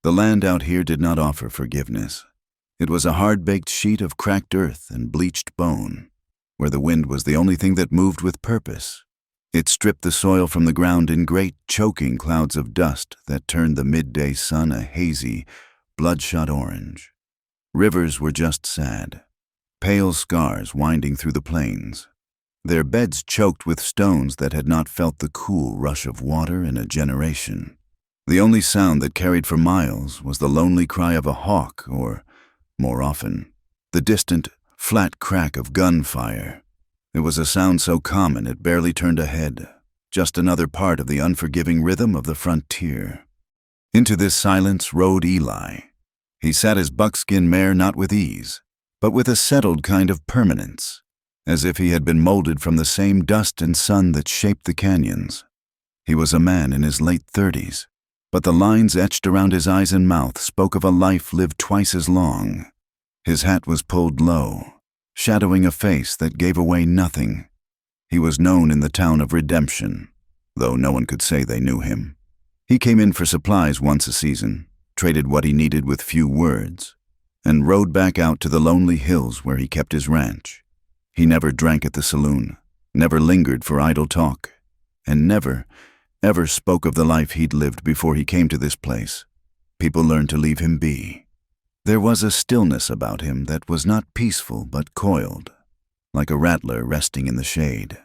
The land out here did not offer forgiveness. It was a hard-baked sheet of cracked earth and bleached bone, where the wind was the only thing that moved with purpose. It stripped the soil from the ground in great, choking clouds of dust that turned the midday sun a hazy, bloodshot orange. Rivers were just sad, pale scars winding through the plains, their beds choked with stones that had not felt the cool rush of water in a generation. The only sound that carried for miles was the lonely cry of a hawk or, more often, the distant, flat crack of gunfire. It was a sound so common it barely turned a head, just another part of the unforgiving rhythm of the frontier. Into this silence rode Eli. He sat his buckskin mare not with ease, but with a settled kind of permanence, as if he had been molded from the same dust and sun that shaped the canyons. He was a man in his late 30s, but the lines etched around his eyes and mouth spoke of a life lived twice as long. His hat was pulled low, shadowing a face that gave away nothing. He was known in the town of Redemption, though no one could say they knew him. He came in for supplies once a season, traded what he needed with few words, and rode back out to the lonely hills where he kept his ranch. He never drank at the saloon, never lingered for idle talk, and never, ever spoke of the life he'd lived before he came to this place. People learned to leave him be. There was a stillness about him that was not peaceful but coiled, like a rattler resting in the shade.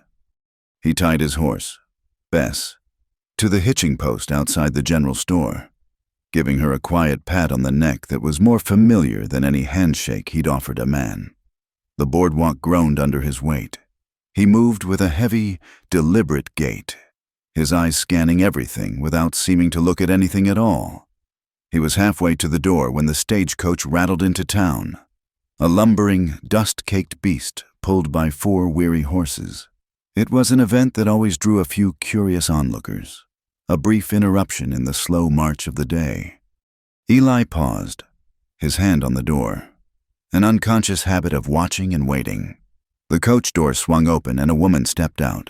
He tied his horse, Bess, to the hitching post outside the general store, giving her a quiet pat on the neck that was more familiar than any handshake he'd offered a man. The boardwalk groaned under his weight. He moved with a heavy, deliberate gait, his eyes scanning everything without seeming to look at anything at all. He was halfway to the door when the stagecoach rattled into town, a lumbering, dust-caked beast pulled by 4 weary horses. It was an event that always drew a few curious onlookers, a brief interruption in the slow march of the day. Eli paused, his hand on the door, an unconscious habit of watching and waiting. The coach door swung open and a woman stepped out.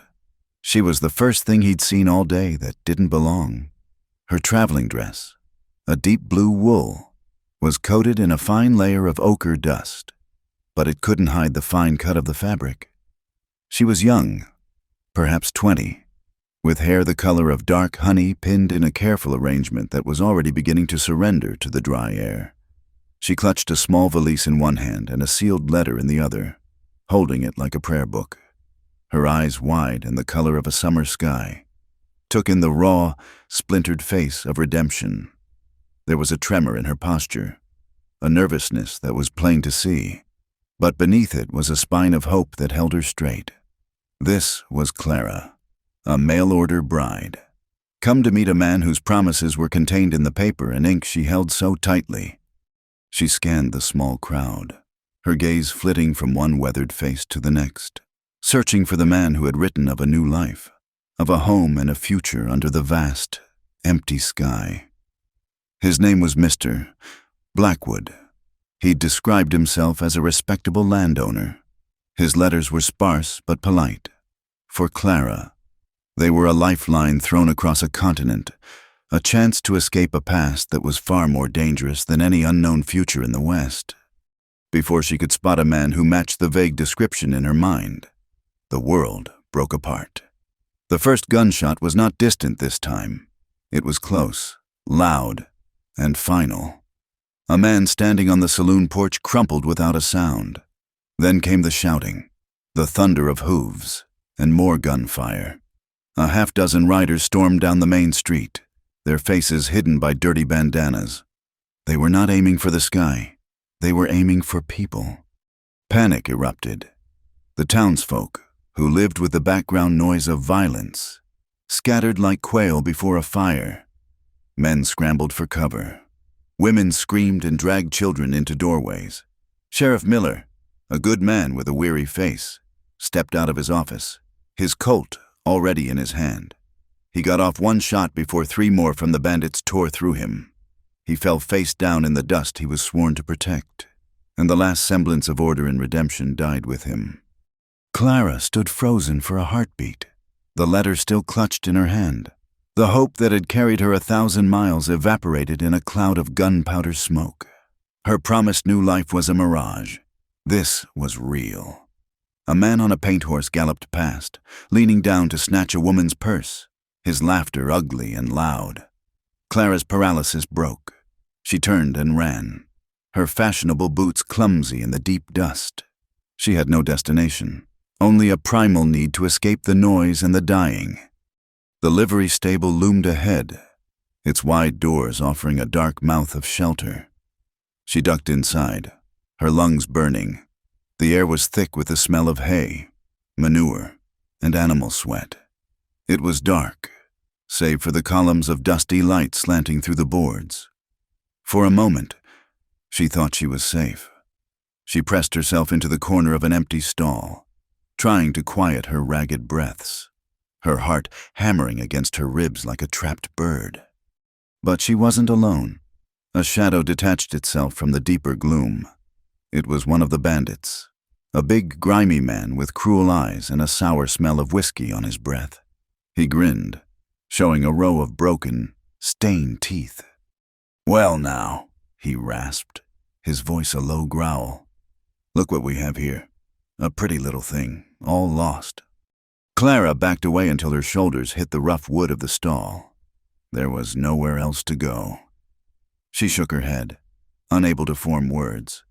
She was the first thing he'd seen all day that didn't belong. Her traveling dress, a deep blue wool, was coated in a fine layer of ochre dust, but it couldn't hide the fine cut of the fabric. She was young, perhaps 20, with hair the color of dark honey pinned in a careful arrangement that was already beginning to surrender to the dry air. She clutched a small valise in one hand and a sealed letter in the other, holding it like a prayer book. Her eyes wide and the color of a summer sky, took in the raw, splintered face of redemption. There was a tremor in her posture, a nervousness that was plain to see, but beneath it was a spine of hope that held her straight. This was Clara, a mail-order bride, come to meet a man whose promises were contained in the paper and ink she held so tightly. She scanned the small crowd, her gaze flitting from one weathered face to the next, searching for the man who had written of a new life, of a home and a future under the vast, empty sky. His name was Mr. Blackwood. He'd described himself as a respectable landowner. His letters were sparse but polite. For Clara, they were a lifeline thrown across a continent, a chance to escape a past that was far more dangerous than any unknown future in the West. Before she could spot a man who matched the vague description in her mind, the world broke apart. The first gunshot was not distant this time. It was close, loud, and final. A man standing on the saloon porch crumpled without a sound. Then came the shouting, the thunder of hooves, and more gunfire. A half-dozen riders stormed down the main street, their faces hidden by dirty bandanas. They were not aiming for the sky. They were aiming for people. Panic erupted. The townsfolk, who lived with the background noise of violence, scattered like quail before a fire. Men scrambled for cover. Women screamed and dragged children into doorways. Sheriff Miller, a good man with a weary face, stepped out of his office, his Colt already in his hand. He got off one shot before 3 more from the bandits tore through him. He fell face down in the dust he was sworn to protect, and the last semblance of order and redemption died with him. Clara stood frozen for a heartbeat, the letter still clutched in her hand. The hope that had carried her 1,000 miles evaporated in a cloud of gunpowder smoke. Her promised new life was a mirage. This was real. A man on a paint horse galloped past, leaning down to snatch a woman's purse, his laughter ugly and loud. Clara's paralysis broke. She turned and ran, her fashionable boots clumsy in the deep dust. She had no destination, only a primal need to escape the noise and the dying. The livery stable loomed ahead, its wide doors offering a dark mouth of shelter. She ducked inside, her lungs burning. The air was thick with the smell of hay, manure, and animal sweat. It was dark, save for the columns of dusty light slanting through the boards. For a moment, she thought she was safe. She pressed herself into the corner of an empty stall, trying to quiet her ragged breaths, her heart hammering against her ribs like a trapped bird. But she wasn't alone. A shadow detached itself from the deeper gloom. It was one of the bandits, a big, grimy man with cruel eyes and a sour smell of whiskey on his breath. He grinned, showing a row of broken, stained teeth. "Well now," he rasped, his voice a low growl. "Look what we have here. A pretty little thing, all lost." Clara backed away until her shoulders hit the rough wood of the stall. There was nowhere else to go. She shook her head, unable to form words.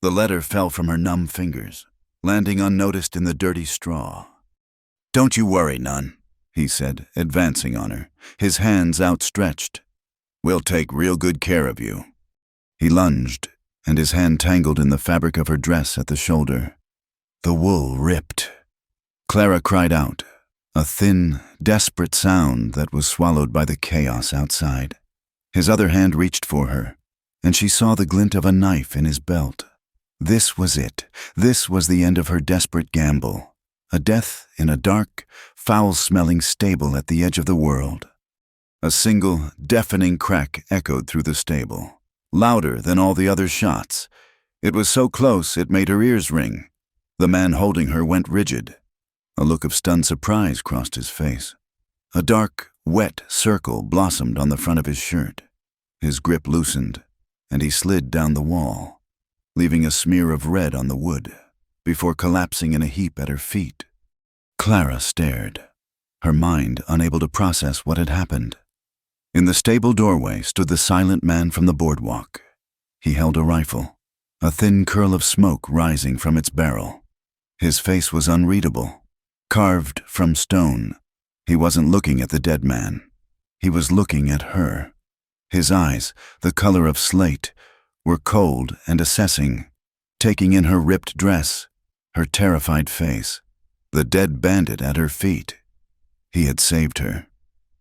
The letter fell from her numb fingers, landing unnoticed in the dirty straw. "Don't you worry none," he said, advancing on her, his hands outstretched. "We'll take real good care of you." He lunged, and his hand tangled in the fabric of her dress at the shoulder. The wool ripped. Clara cried out, a thin, desperate sound that was swallowed by the chaos outside. His other hand reached for her, and she saw the glint of a knife in his belt. This was it. This was the end of her desperate gamble. A death in a dark, foul-smelling stable at the edge of the world. A single, deafening crack echoed through the stable, louder than all the other shots. It was so close it made her ears ring. The man holding her went rigid. A look of stunned surprise crossed his face. A dark, wet circle blossomed on the front of his shirt. His grip loosened, and he slid down the wall, leaving a smear of red on the wood, before collapsing in a heap at her feet. Clara stared, her mind unable to process what had happened. In the stable doorway stood the silent man from the boardwalk. He held a rifle, a thin curl of smoke rising from its barrel. His face was unreadable, carved from stone. He wasn't looking at the dead man. He was looking at her. His eyes, the color of slate, were cold and assessing, taking in her ripped dress, her terrified face, the dead bandit at her feet. He had saved her,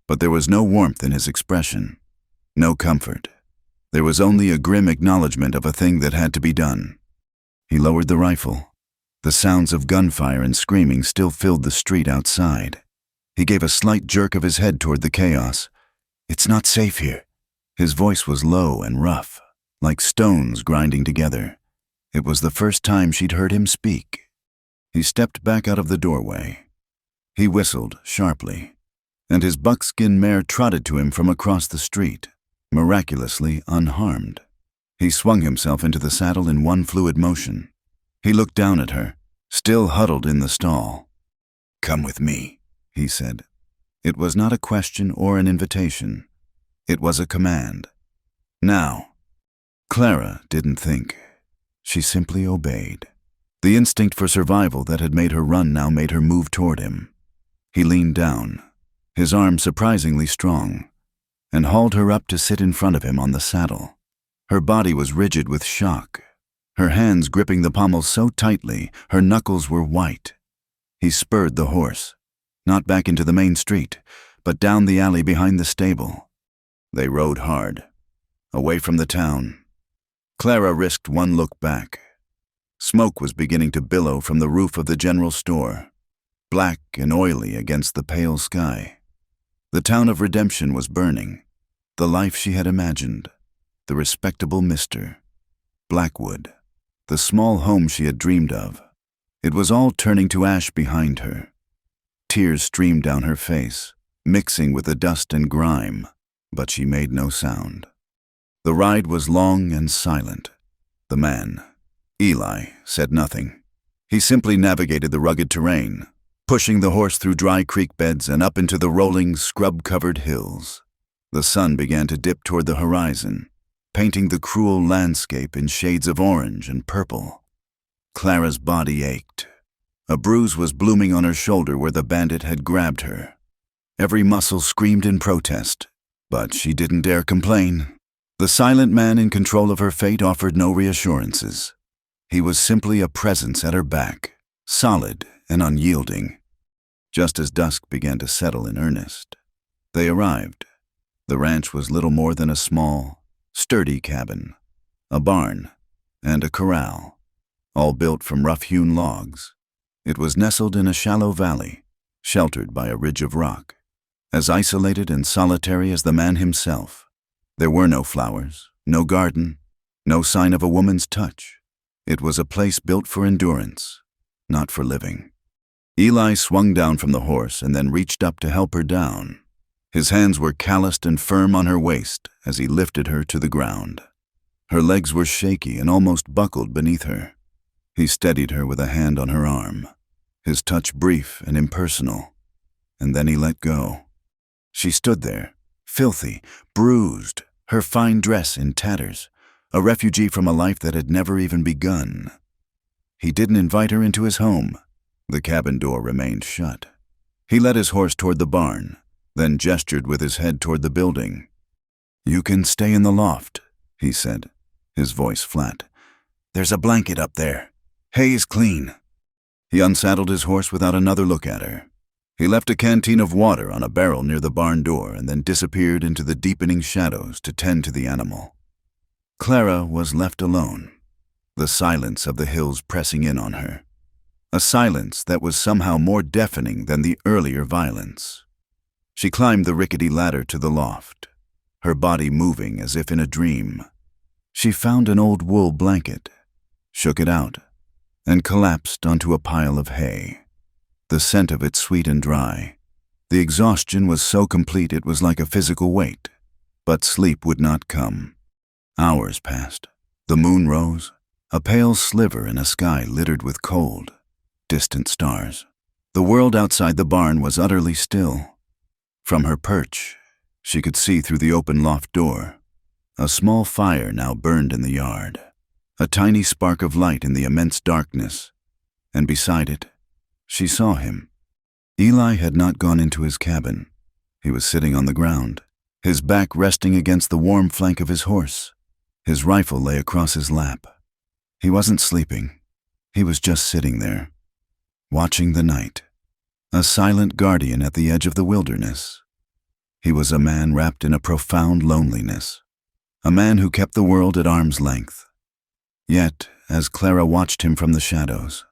but there was no warmth in his expression, no comfort. There was only a grim acknowledgement of a thing that had to be done. He lowered the rifle. The sounds of gunfire and screaming still filled the street outside. He gave a slight jerk of his head toward the chaos. "It's not safe here." His voice was low and rough, like stones grinding together. It was the first time she'd heard him speak. He stepped back out of the doorway. He whistled sharply, and his buckskin mare trotted to him from across the street, miraculously unharmed. He swung himself into the saddle in one fluid motion. He looked down at her, still huddled in the stall. "Come with me," he said. It was not a question or an invitation. It was a command. Now. Clara didn't think. She simply obeyed. The instinct for survival that had made her run now made her move toward him. He leaned down, his arm surprisingly strong, and hauled her up to sit in front of him on the saddle. Her body was rigid with shock, her hands gripping the pommels so tightly her knuckles were white. He spurred the horse, not back into the main street, but down the alley behind the stable. They rode hard, away from the town. Clara risked one look back. Smoke was beginning to billow from the roof of the general store, black and oily against the pale sky. The town of Redemption was burning, the life she had imagined, the respectable Mr. Blackwood, the small home she had dreamed of. It was all turning to ash behind her. Tears streamed down her face, mixing with the dust and grime, but she made no sound. The ride was long and silent. The man, Eli, said nothing. He simply navigated the rugged terrain, pushing the horse through dry creek beds and up into the rolling, scrub-covered hills. The sun began to dip toward the horizon, painting the cruel landscape in shades of orange and purple. Clara's body ached. A bruise was blooming on her shoulder where the bandit had grabbed her. Every muscle screamed in protest, but she didn't dare complain. The silent man in control of her fate offered no reassurances. He was simply a presence at her back, solid and unyielding. Just as dusk began to settle in earnest, they arrived. The ranch was little more than a small, sturdy cabin, a barn, and a corral, all built from rough-hewn logs. It was nestled in a shallow valley, sheltered by a ridge of rock, as isolated and solitary as the man himself. There were no flowers, no garden, no sign of a woman's touch. It was a place built for endurance, not for living. Eli swung down from the horse and then reached up to help her down. His hands were calloused and firm on her waist as he lifted her to the ground. Her legs were shaky and almost buckled beneath her. He steadied her with a hand on her arm, his touch brief and impersonal, and then he let go. She stood there, filthy, bruised, her fine dress in tatters, a refugee from a life that had never even begun. He didn't invite her into his home. The cabin door remained shut. He led his horse toward the barn, then gestured with his head toward the building. "You can stay in the loft," he said, his voice flat. "There's a blanket up there. Hay is clean." He unsaddled his horse without another look at her. He left a canteen of water on a barrel near the barn door and then disappeared into the deepening shadows to tend to the animal. Clara was left alone, the silence of the hills pressing in on her, a silence that was somehow more deafening than the earlier violence. She climbed the rickety ladder to the loft, her body moving as if in a dream. She found an old wool blanket, shook it out, and collapsed onto a pile of hay. The scent of it sweet and dry. The exhaustion was so complete it was like a physical weight, but sleep would not come. Hours passed. The moon rose, a pale sliver in a sky littered with cold, distant stars. The world outside the barn was utterly still. From her perch, she could see through the open loft door. A small fire now burned in the yard, a tiny spark of light in the immense darkness, and beside it, she saw him. Eli had not gone into his cabin. He was sitting on the ground, his back resting against the warm flank of his horse. His rifle lay across his lap. He wasn't sleeping. He was just sitting there, watching the night, a silent guardian at the edge of the wilderness. He was a man wrapped in a profound loneliness, a man who kept the world at arm's length. Yet, as Clara watched him from the shadows,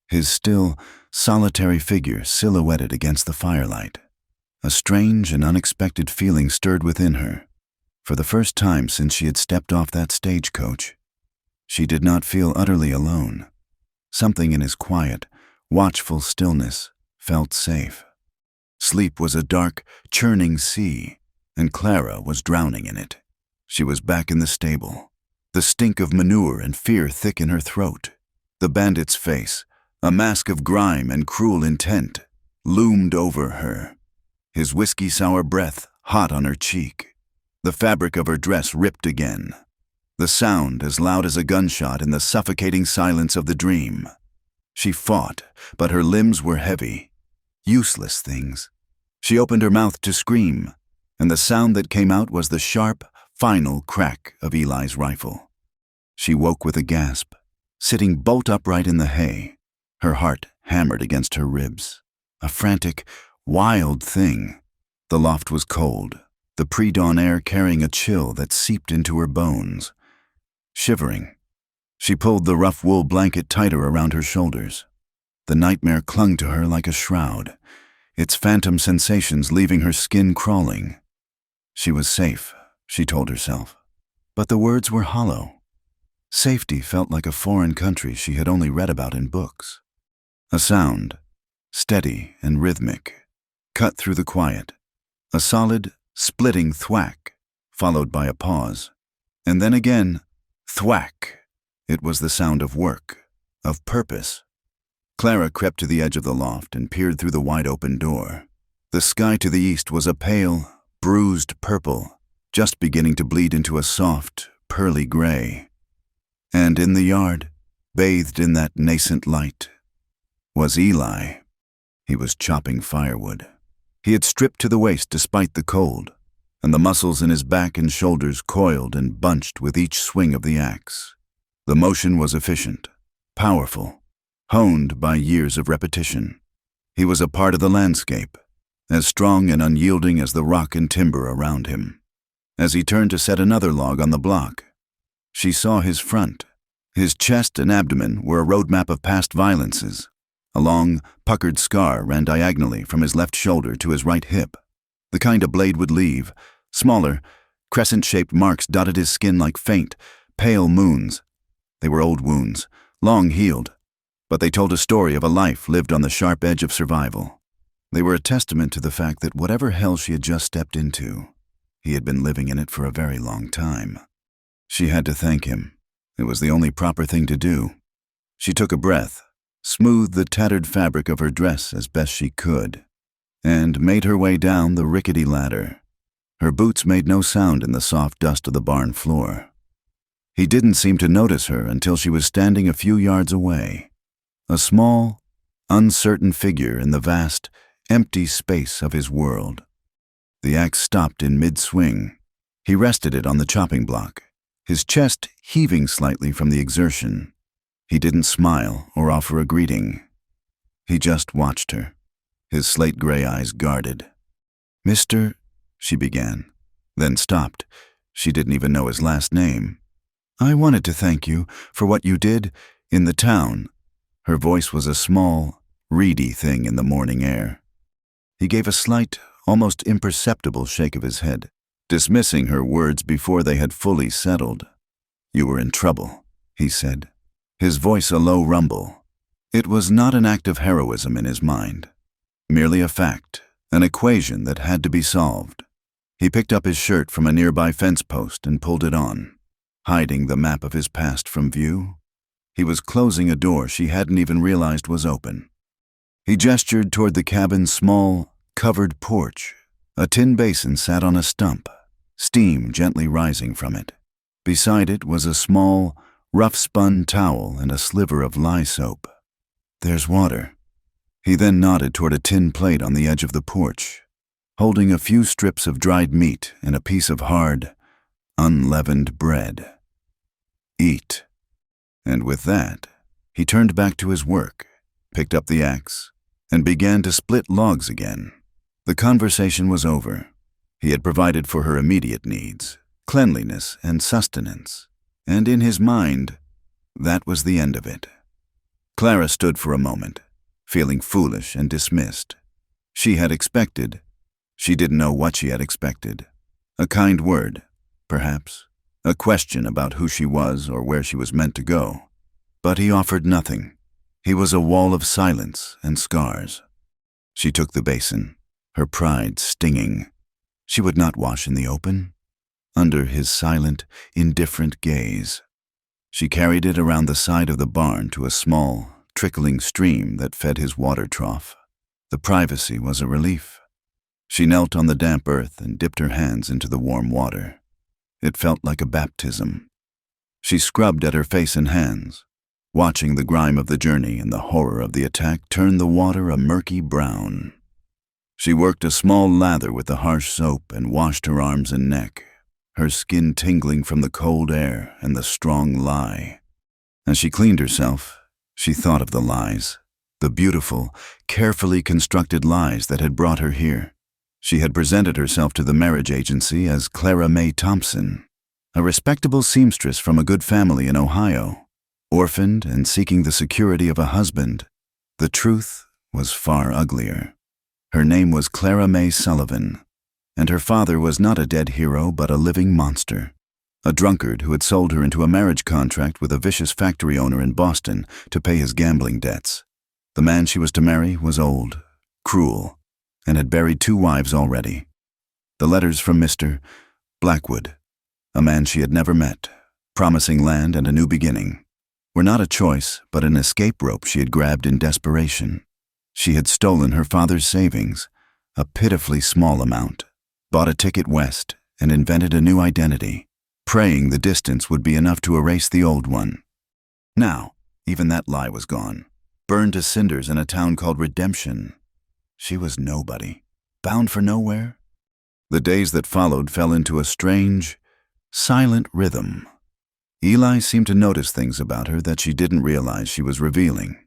his still, solitary figure silhouetted against the firelight, a strange and unexpected feeling stirred within her. For the first time since she had stepped off that stagecoach, she did not feel utterly alone. Something in his quiet, watchful stillness felt safe. Sleep was a dark, churning sea, and Clara was drowning in it. She was back in the stable, the stink of manure and fear thick in her throat. The bandit's face, a mask of grime and cruel intent, loomed over her, his whiskey-sour breath hot on her cheek. The fabric of her dress ripped again, the sound as loud as a gunshot in the suffocating silence of the dream. She fought, but her limbs were heavy, useless things. She opened her mouth to scream, and the sound that came out was the sharp, final crack of Eli's rifle. She woke with a gasp, sitting bolt upright in the hay, her heart hammered against her ribs. A frantic, wild thing. The loft was cold, the pre-dawn air carrying a chill that seeped into her bones. Shivering, she pulled the rough wool blanket tighter around her shoulders. The nightmare clung to her like a shroud, its phantom sensations leaving her skin crawling. She was safe, she told herself, but the words were hollow. Safety felt like a foreign country she had only read about in books. A sound, steady and rhythmic, cut through the quiet. A solid, splitting thwack, followed by a pause. And then again, thwack. It was the sound of work, of purpose. Clara crept to the edge of the loft and peered through the wide-open door. The sky to the east was a pale, bruised purple, just beginning to bleed into a soft, pearly gray. And in the yard, bathed in that nascent light, was Eli. He was chopping firewood. He had stripped to the waist despite the cold, and the muscles in his back and shoulders coiled and bunched with each swing of the axe. The motion was efficient, powerful, honed by years of repetition. He was a part of the landscape, as strong and unyielding as the rock and timber around him. As he turned to set another log on the block, she saw his front. His chest and abdomen were a roadmap of past violences. A long, puckered scar ran diagonally from his left shoulder to his right hip, the kind a blade would leave. Smaller, crescent-shaped marks dotted his skin like faint, pale moons. They were old wounds, long healed, but they told a story of a life lived on the sharp edge of survival. They were a testament to the fact that whatever hell she had just stepped into, he had been living in it for a very long time. She had to thank him. It was the only proper thing to do. She took a breath, smoothed the tattered fabric of her dress as best she could, and made her way down the rickety ladder. Her boots made no sound in the soft dust of the barn floor. He didn't seem to notice her until she was standing a few yards away, a small, uncertain figure in the vast, empty space of his world. The axe stopped in mid-swing. He rested it on the chopping block, his chest heaving slightly from the exertion. He didn't smile or offer a greeting. He just watched her, his slate-gray eyes guarded. "Mr.?" she began, then stopped. She didn't even know his last name. "I wanted to thank you for what you did in the town." Her voice was a small, reedy thing in the morning air. He gave a slight, almost imperceptible shake of his head, dismissing her words before they had fully settled. "You were in trouble," he said, his voice a low rumble. It was not an act of heroism in his mind, merely a fact, an equation that had to be solved. He picked up his shirt from a nearby fence post and pulled it on, hiding the map of his past from view. He was closing a door she hadn't even realized was open. He gestured toward the cabin's small, covered porch. A tin basin sat on a stump, steam gently rising from it. Beside it was a small, rough-spun towel and a sliver of lye soap. "There's water." He then nodded toward a tin plate on the edge of the porch, holding a few strips of dried meat and a piece of hard, unleavened bread. "Eat." And with that, he turned back to his work, picked up the axe, and began to split logs again. The conversation was over. He had provided for her immediate needs, cleanliness and sustenance, and in his mind, that was the end of it. Clara stood for a moment, feeling foolish and dismissed. She had expected. She didn't know what she had expected. A kind word, perhaps. A question about who she was or where she was meant to go. But he offered nothing. He was a wall of silence and scars. She took the basin, her pride stinging. She would not wash in the open, under his silent, indifferent gaze. She carried it around the side of the barn to a small, trickling stream that fed his water trough. The privacy was a relief. She knelt on the damp earth and dipped her hands into the warm water. It felt like a baptism. She scrubbed at her face and hands, watching the grime of the journey and the horror of the attack turn the water a murky brown. She worked a small lather with the harsh soap and washed her arms and neck, her skin tingling from the cold air and the strong lye. As she cleaned herself, she thought of the lies, the beautiful, carefully constructed lies that had brought her here. She had presented herself to the marriage agency as Clara Mae Thompson, a respectable seamstress from a good family in Ohio, orphaned and seeking the security of a husband. The truth was far uglier. Her name was Clara Mae Sullivan, and her father was not a dead hero but a living monster, a drunkard who had sold her into a marriage contract with a vicious factory owner in Boston to pay his gambling debts. The man she was to marry was old, cruel, and had buried 2 wives already. The letters from Mr. Blackwood, a man she had never met, promising land and a new beginning, were not a choice but an escape rope she had grabbed in desperation. She had stolen her father's savings, a pitifully small amount, bought a ticket west, and invented a new identity, praying the distance would be enough to erase the old one. Now, even that lie was gone, burned to cinders in a town called Redemption. She was nobody, bound for nowhere. The days that followed fell into a strange, silent rhythm. Eli seemed to notice things about her that she didn't realize she was revealing.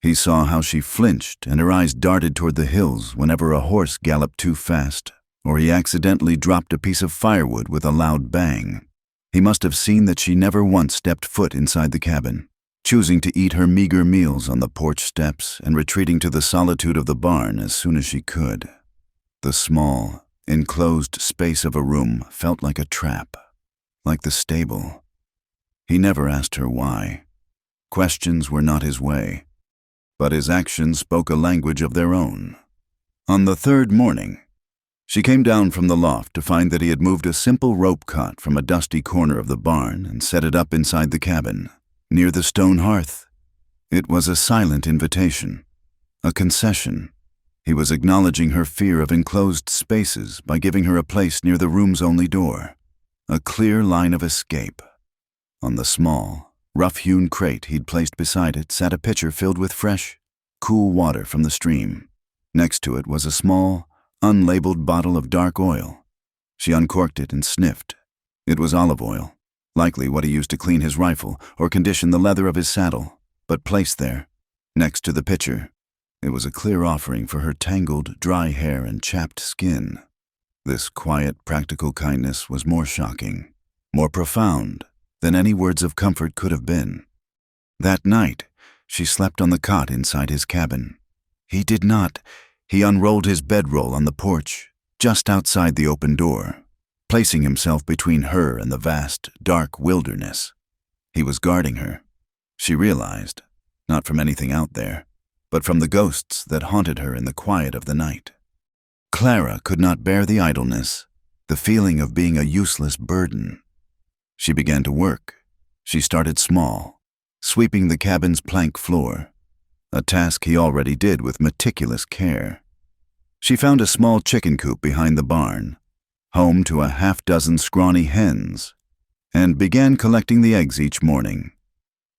He saw how she flinched and her eyes darted toward the hills whenever a horse galloped too fast, or he accidentally dropped a piece of firewood with a loud bang. He must have seen that she never once stepped foot inside the cabin, choosing to eat her meager meals on the porch steps and retreating to the solitude of the barn as soon as she could. The small, enclosed space of a room felt like a trap, like the stable. He never asked her why. Questions were not his way, but his actions spoke a language of their own. On the 3rd morning, she came down from the loft to find that he had moved a simple rope cot from a dusty corner of the barn and set it up inside the cabin, near the stone hearth. It was a silent invitation, a concession. He was acknowledging her fear of enclosed spaces by giving her a place near the room's only door, a clear line of escape. On the small, rough-hewn crate he'd placed beside it sat a pitcher filled with fresh, cool water from the stream. Next to it was a small, unlabeled bottle of dark oil. She uncorked it and sniffed. It was olive oil, likely what he used to clean his rifle or condition the leather of his saddle, but placed there, next to the pitcher, it was a clear offering for her tangled, dry hair and chapped skin. This quiet, practical kindness was more shocking, more profound than any words of comfort could have been. That night, she slept on the cot inside his cabin. He did not. He unrolled his bedroll on the porch, just outside the open door, placing himself between her and the vast, dark wilderness. He was guarding her, she realized, not from anything out there, but from the ghosts that haunted her in the quiet of the night. Clara could not bear the idleness, the feeling of being a useless burden. She began to work. She started small, sweeping the cabin's plank floor, a task he already did with meticulous care. She found a small chicken coop behind the barn, home to a half-dozen scrawny hens, and began collecting the eggs each morning.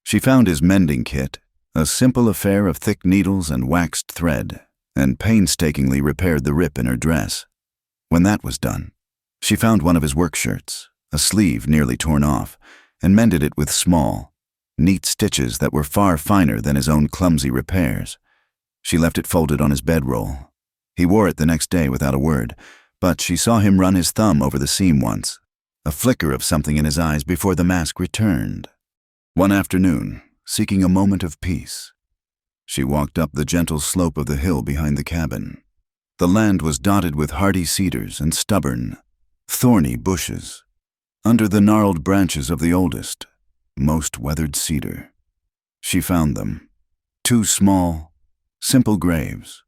She found his mending kit, a simple affair of thick needles and waxed thread, and painstakingly repaired the rip in her dress. When that was done, she found one of his work shirts, a sleeve nearly torn off, and mended it with small, neat stitches that were far finer than his own clumsy repairs. She left it folded on his bedroll. He wore it the next day without a word, but she saw him run his thumb over the seam once, a flicker of something in his eyes before the mask returned. One afternoon, seeking a moment of peace, she walked up the gentle slope of the hill behind the cabin. The land was dotted with hardy cedars and stubborn, thorny bushes. Under the gnarled branches of the oldest, most weathered cedar, she found them, 2 small, simple graves,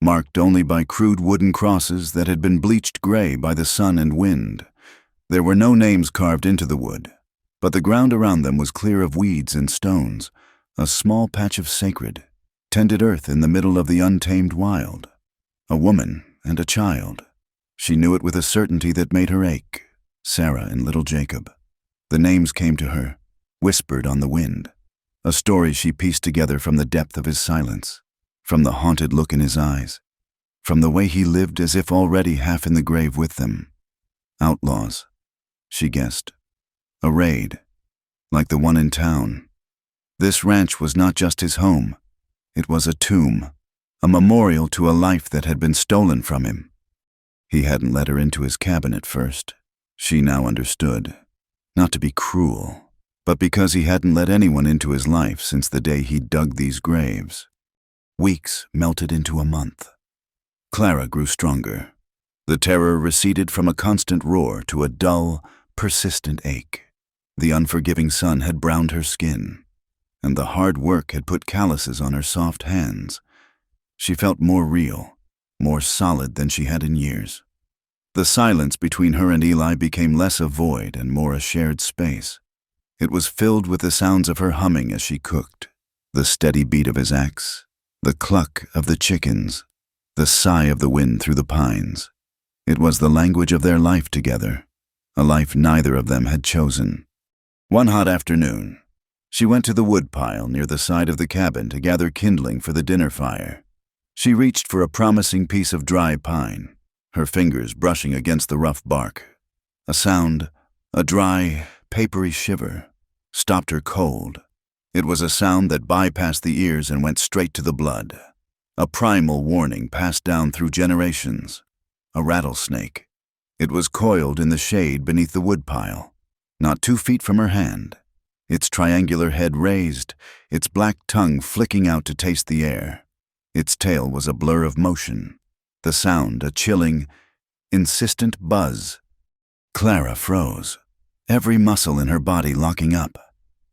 marked only by crude wooden crosses that had been bleached gray by the sun and wind. There were no names carved into the wood, but the ground around them was clear of weeds and stones, a small patch of sacred, tended earth in the middle of the untamed wild. A woman and a child. She knew it with a certainty that made her ache. Sarah and little Jacob. The names came to her, whispered on the wind, a story she pieced together from the depth of his silence, from the haunted look in his eyes, from the way he lived as if already half in the grave with them. Outlaws, she guessed. A raid, like the one in town. This ranch was not just his home. It was a tomb, a memorial to a life that had been stolen from him. He hadn't let her into his cabin at first. She now understood, not to be cruel, but because he hadn't let anyone into his life since the day he dug these graves. Weeks melted into a month. Clara grew stronger. The terror receded from a constant roar to a dull, persistent ache. The unforgiving sun had browned her skin, and the hard work had put calluses on her soft hands. She felt more real, more solid than she had in years. The silence between her and Eli became less a void and more a shared space. It was filled with the sounds of her humming as she cooked, the steady beat of his axe, the cluck of the chickens, the sigh of the wind through the pines. It was the language of their life together, a life neither of them had chosen. One hot afternoon, she went to the woodpile near the side of the cabin to gather kindling for the dinner fire. She reached for a promising piece of dry pine, her fingers brushing against the rough bark. A sound, a dry, papery shiver, stopped her cold. It was a sound that bypassed the ears and went straight to the blood. A primal warning passed down through generations. A rattlesnake. It was coiled in the shade beneath the woodpile, not 2 feet from her hand, its triangular head raised, its black tongue flicking out to taste the air. Its tail was a blur of motion, the sound a chilling, insistent buzz. Clara froze, every muscle in her body locking up.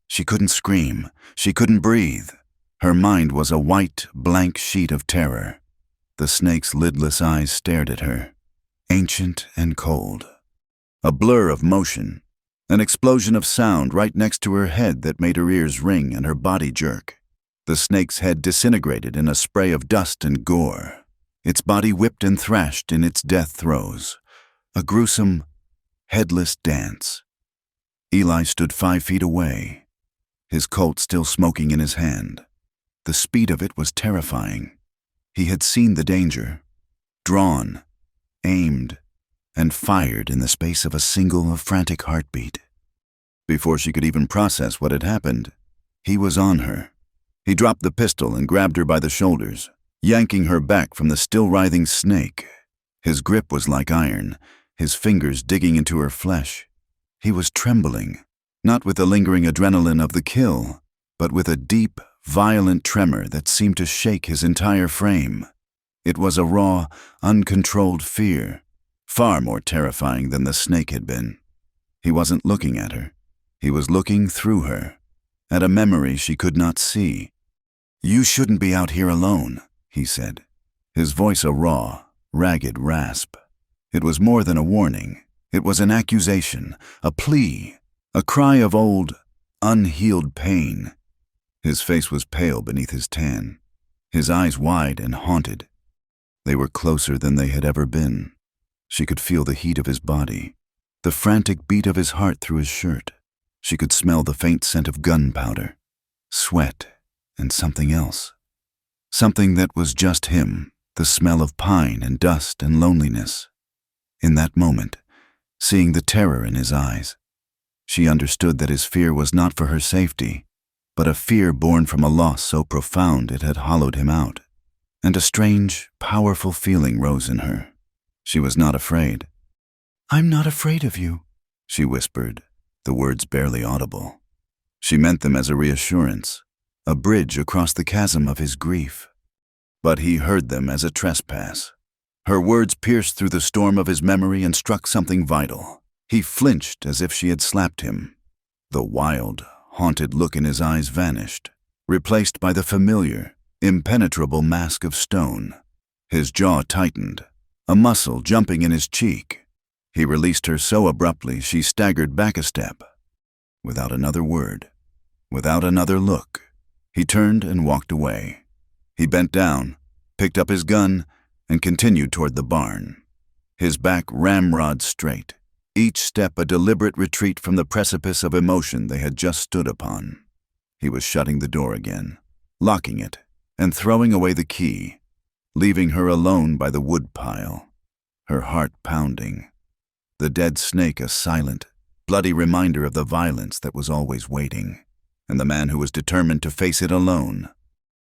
She couldn't scream, she couldn't breathe. Her mind was a white, blank sheet of terror. The snake's lidless eyes stared at her, ancient and cold. A blur of motion, an explosion of sound right next to her head that made her ears ring and her body jerk. The snake's head disintegrated in a spray of dust and gore. Its body whipped and thrashed in its death throes. A gruesome, headless dance. Eli stood 5 feet away, his Colt still smoking in his hand. The speed of it was terrifying. He had seen the danger, drawn, aimed, and fired in the space of a single frantic heartbeat. Before she could even process what had happened, he was on her. He dropped the pistol and grabbed her by the shoulders, yanking her back from the still writhing snake. His grip was like iron, his fingers digging into her flesh. He was trembling, not with the lingering adrenaline of the kill, but with a deep, violent tremor that seemed to shake his entire frame. It was a raw, uncontrolled fear, far more terrifying than the snake had been. He wasn't looking at her. He was looking through her, at a memory she could not see. "You shouldn't be out here alone," he said, his voice a raw, ragged rasp. It was more than a warning. It was an accusation, a plea, a cry of old, unhealed pain. His face was pale beneath his tan, his eyes wide and haunted. They were closer than they had ever been. She could feel the heat of his body, the frantic beat of his heart through his shirt. She could smell the faint scent of gunpowder, sweat, and something else. Something that was just him, the smell of pine and dust and loneliness. In that moment, seeing the terror in his eyes, she understood that his fear was not for her safety, but a fear born from a loss so profound it had hollowed him out. And a strange, powerful feeling rose in her. She was not afraid. "I'm not afraid of you," she whispered, the words barely audible. She meant them as a reassurance, a bridge across the chasm of his grief. But he heard them as a trespass. Her words pierced through the storm of his memory and struck something vital. He flinched as if she had slapped him. The wild, haunted look in his eyes vanished, replaced by the familiar, impenetrable mask of stone. His jaw tightened, a muscle jumping in his cheek. He released her so abruptly she staggered back a step. Without another word, without another look, he turned and walked away. He bent down, picked up his gun, and continued toward the barn. His back ramrod straight, each step a deliberate retreat from the precipice of emotion they had just stood upon. He was shutting the door again, locking it, and throwing away the key, leaving her alone by the woodpile, her heart pounding. The dead snake a silent, bloody reminder of the violence that was always waiting, and the man who was determined to face it alone.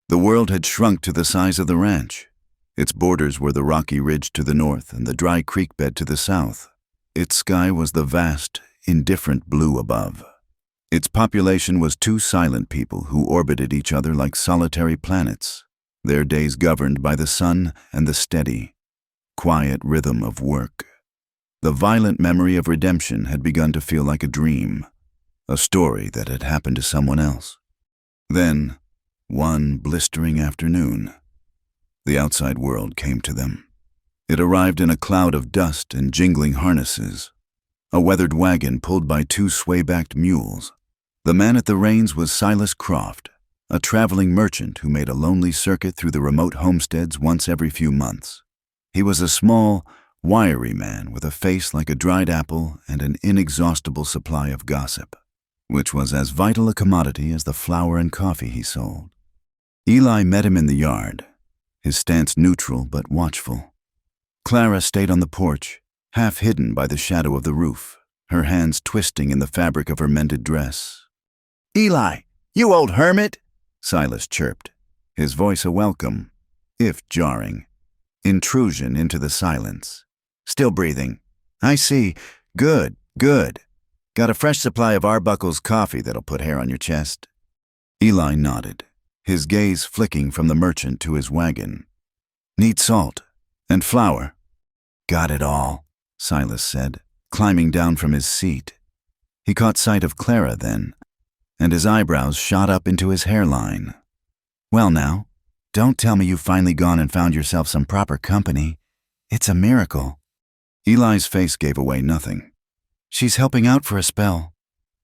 The world had shrunk to the size of the ranch. Its borders were the rocky ridge to the north and the dry creek bed to the south. Its sky was the vast, indifferent blue above. Its population was 2 silent people who orbited each other like solitary planets, their days governed by the sun and the steady, quiet rhythm of work. The violent memory of redemption had begun to feel like a dream, a story that had happened to someone else. Then, one blistering afternoon, The outside world came to them. It arrived in a cloud of dust and jingling harnesses. A weathered wagon pulled by two sway-backed mules. The man at the reins was Silas Croft, a traveling merchant who made a lonely circuit through the remote homesteads once every few months. He was a small, wiry man with a face like a dried apple and an inexhaustible supply of gossip, which was as vital a commodity as the flour and coffee he sold. Eli met him in the yard, his stance neutral but watchful. Clara stayed on the porch, half hidden by the shadow of the roof, her hands twisting in the fabric of her mended dress. "Eli, you old hermit," Silas chirped, his voice a welcome, if jarring, intrusion into the silence. "Still breathing. I see. Good, good. Got a fresh supply of Arbuckle's coffee that'll put hair on your chest." Eli nodded, his gaze flicking from the merchant to his wagon. "Need salt and flour." "Got it all," Silas said, climbing down from his seat. He caught sight of Clara then, and his eyebrows shot up into his hairline. "Well now, don't tell me you've finally gone and found yourself some proper company. It's a miracle." Eli's face gave away nothing. "She's helping out for a spell."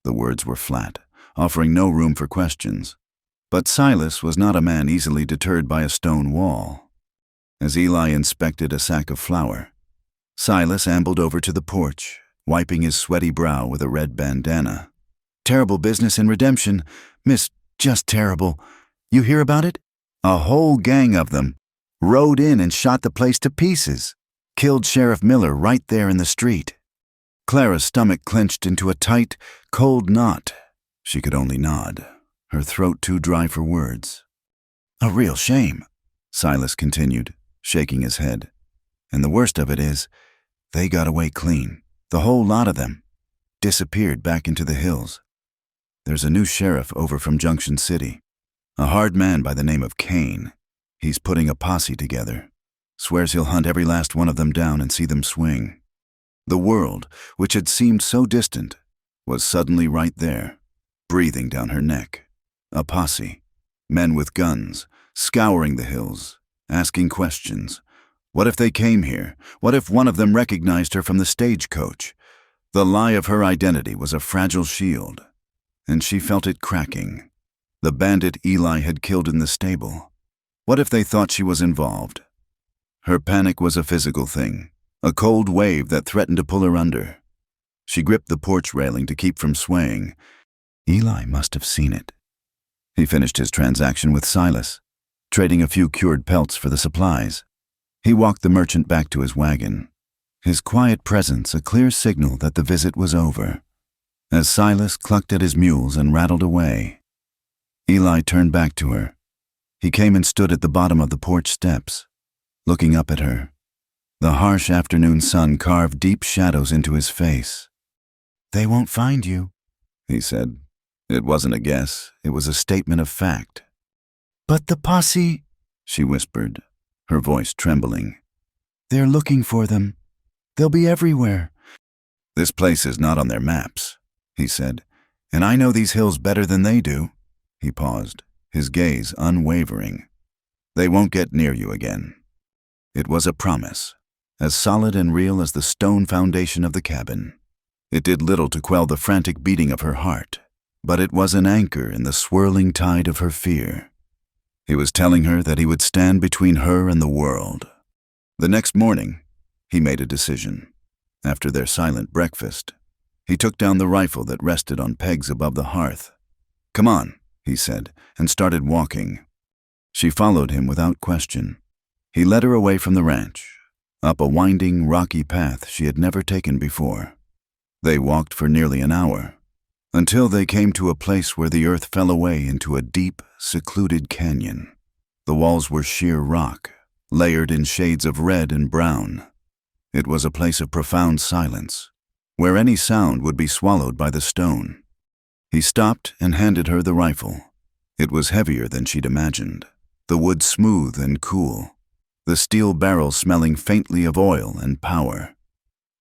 The words were flat, offering no room for questions. But Silas was not a man easily deterred by a stone wall. As Eli inspected a sack of flour, Silas ambled over to the porch, wiping his sweaty brow with a red bandana. "Terrible business in Redemption, Miss, just terrible. You hear about it? A whole gang of them rode in and shot the place to pieces. Killed Sheriff Miller right there in the street." Clara's stomach clenched into a tight, cold knot. She could only nod, her throat too dry for words. "A real shame," Silas continued, shaking his head. "And the worst of it is, they got away clean, the whole lot of them. Disappeared back into the hills. There's a new sheriff over from Junction City, a hard man by the name of Kane. He's putting a posse together. Swears he'll hunt every last one of them down and see them swing." The world, which had seemed so distant, was suddenly right there, breathing down her neck. A posse, men with guns, scouring the hills, asking questions. What if they came here? What if one of them recognized her from the stagecoach? The lie of her identity was a fragile shield, and she felt it cracking. The bandit Eli had killed in the stable. What if they thought she was involved? Her panic was a physical thing, a cold wave that threatened to pull her under. She gripped the porch railing to keep from swaying. Eli must have seen it. He finished his transaction with Silas, trading a few cured pelts for the supplies. He walked the merchant back to his wagon, his quiet presence a clear signal that the visit was over. As Silas clucked at his mules and rattled away, Eli turned back to her. He came and stood at the bottom of the porch steps, looking up at her. The harsh afternoon sun carved deep shadows into his face. "They won't find you," he said. It wasn't a guess, it was a statement of fact. "But the posse," she whispered, her voice trembling. "They're looking for them. They'll be everywhere." "This place is not on their maps," he said, "and I know these hills better than they do." He paused, his gaze unwavering. "They won't get near you again." It was a promise, as solid and real as the stone foundation of the cabin. It did little to quell the frantic beating of her heart, but it was an anchor in the swirling tide of her fear. He was telling her that he would stand between her and the world. The next morning, he made a decision. After their silent breakfast, he took down the rifle that rested on pegs above the hearth. "Come on," he said, and started walking. She followed him without question. He led her away from the ranch, up a winding, rocky path she had never taken before. They walked for nearly an hour, until they came to a place where the earth fell away into a deep, secluded canyon. The walls were sheer rock, layered in shades of red and brown. It was a place of profound silence, where any sound would be swallowed by the stone. He stopped and handed her the rifle. It was heavier than she'd imagined, the wood smooth and cool, the steel barrel smelling faintly of oil and power.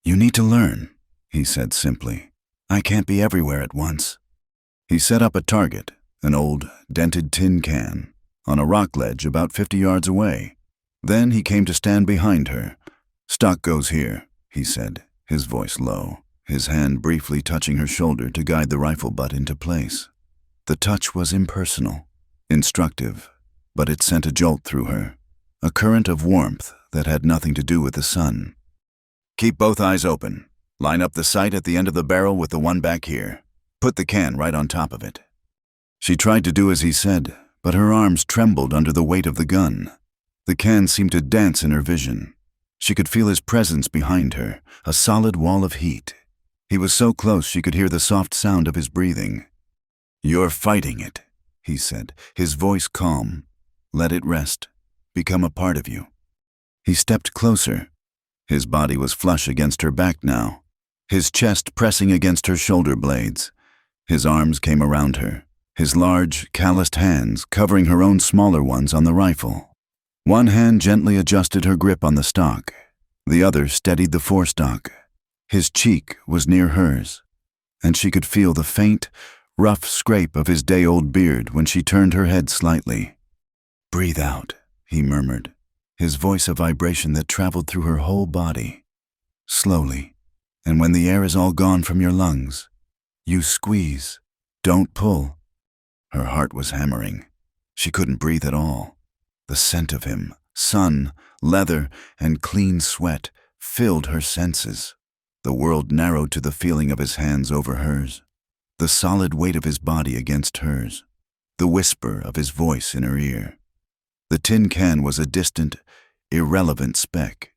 "You need to learn," he said simply. "I can't be everywhere at once." He set up a target, an old, dented tin can, on a rock ledge about 50 yards away. Then he came to stand behind her. "Stock goes here," he said, his voice low, his hand briefly touching her shoulder to guide the rifle butt into place. The touch was impersonal, instructive, but it sent a jolt through her, a current of warmth that had nothing to do with the sun. "Keep both eyes open. Line up the sight at the end of the barrel with the one back here. Put the can right on top of it." She tried to do as he said, but her arms trembled under the weight of the gun. The can seemed to dance in her vision. She could feel his presence behind her, a solid wall of heat. He was so close she could hear the soft sound of his breathing. "You're fighting it," he said, his voice calm. "Let it rest. Become a part of you." He stepped closer. His body was flush against her back now, his chest pressing against her shoulder blades. His arms came around her, his large, calloused hands covering her own smaller ones on the rifle. One hand gently adjusted her grip on the stock. The other steadied the forestock. His cheek was near hers, and she could feel the faint, rough scrape of his day-old beard when she turned her head slightly. "Breathe out," he murmured, his voice a vibration that traveled through her whole body. "Slowly, and when the air is all gone from your lungs, you squeeze. Don't pull." Her heart was hammering. She couldn't breathe at all. The scent of him, sun, leather, and clean sweat, filled her senses. The world narrowed to the feeling of his hands over hers, the solid weight of his body against hers, the whisper of his voice in her ear. The tin can was a distant, irrelevant speck.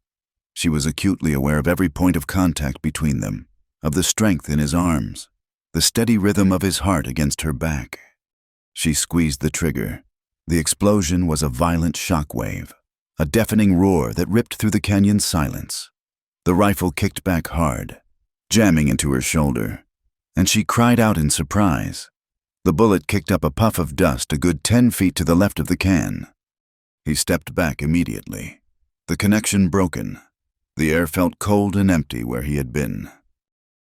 She was acutely aware of every point of contact between them, of the strength in his arms, the steady rhythm of his heart against her back. She squeezed the trigger. The explosion was a violent shock wave, a deafening roar that ripped through the canyon's silence. The rifle kicked back hard, jamming into her shoulder, and she cried out in surprise. The bullet kicked up a puff of dust a good 10 feet to the left of the can. He stepped back immediately, the connection broken. The air felt cold and empty where he had been.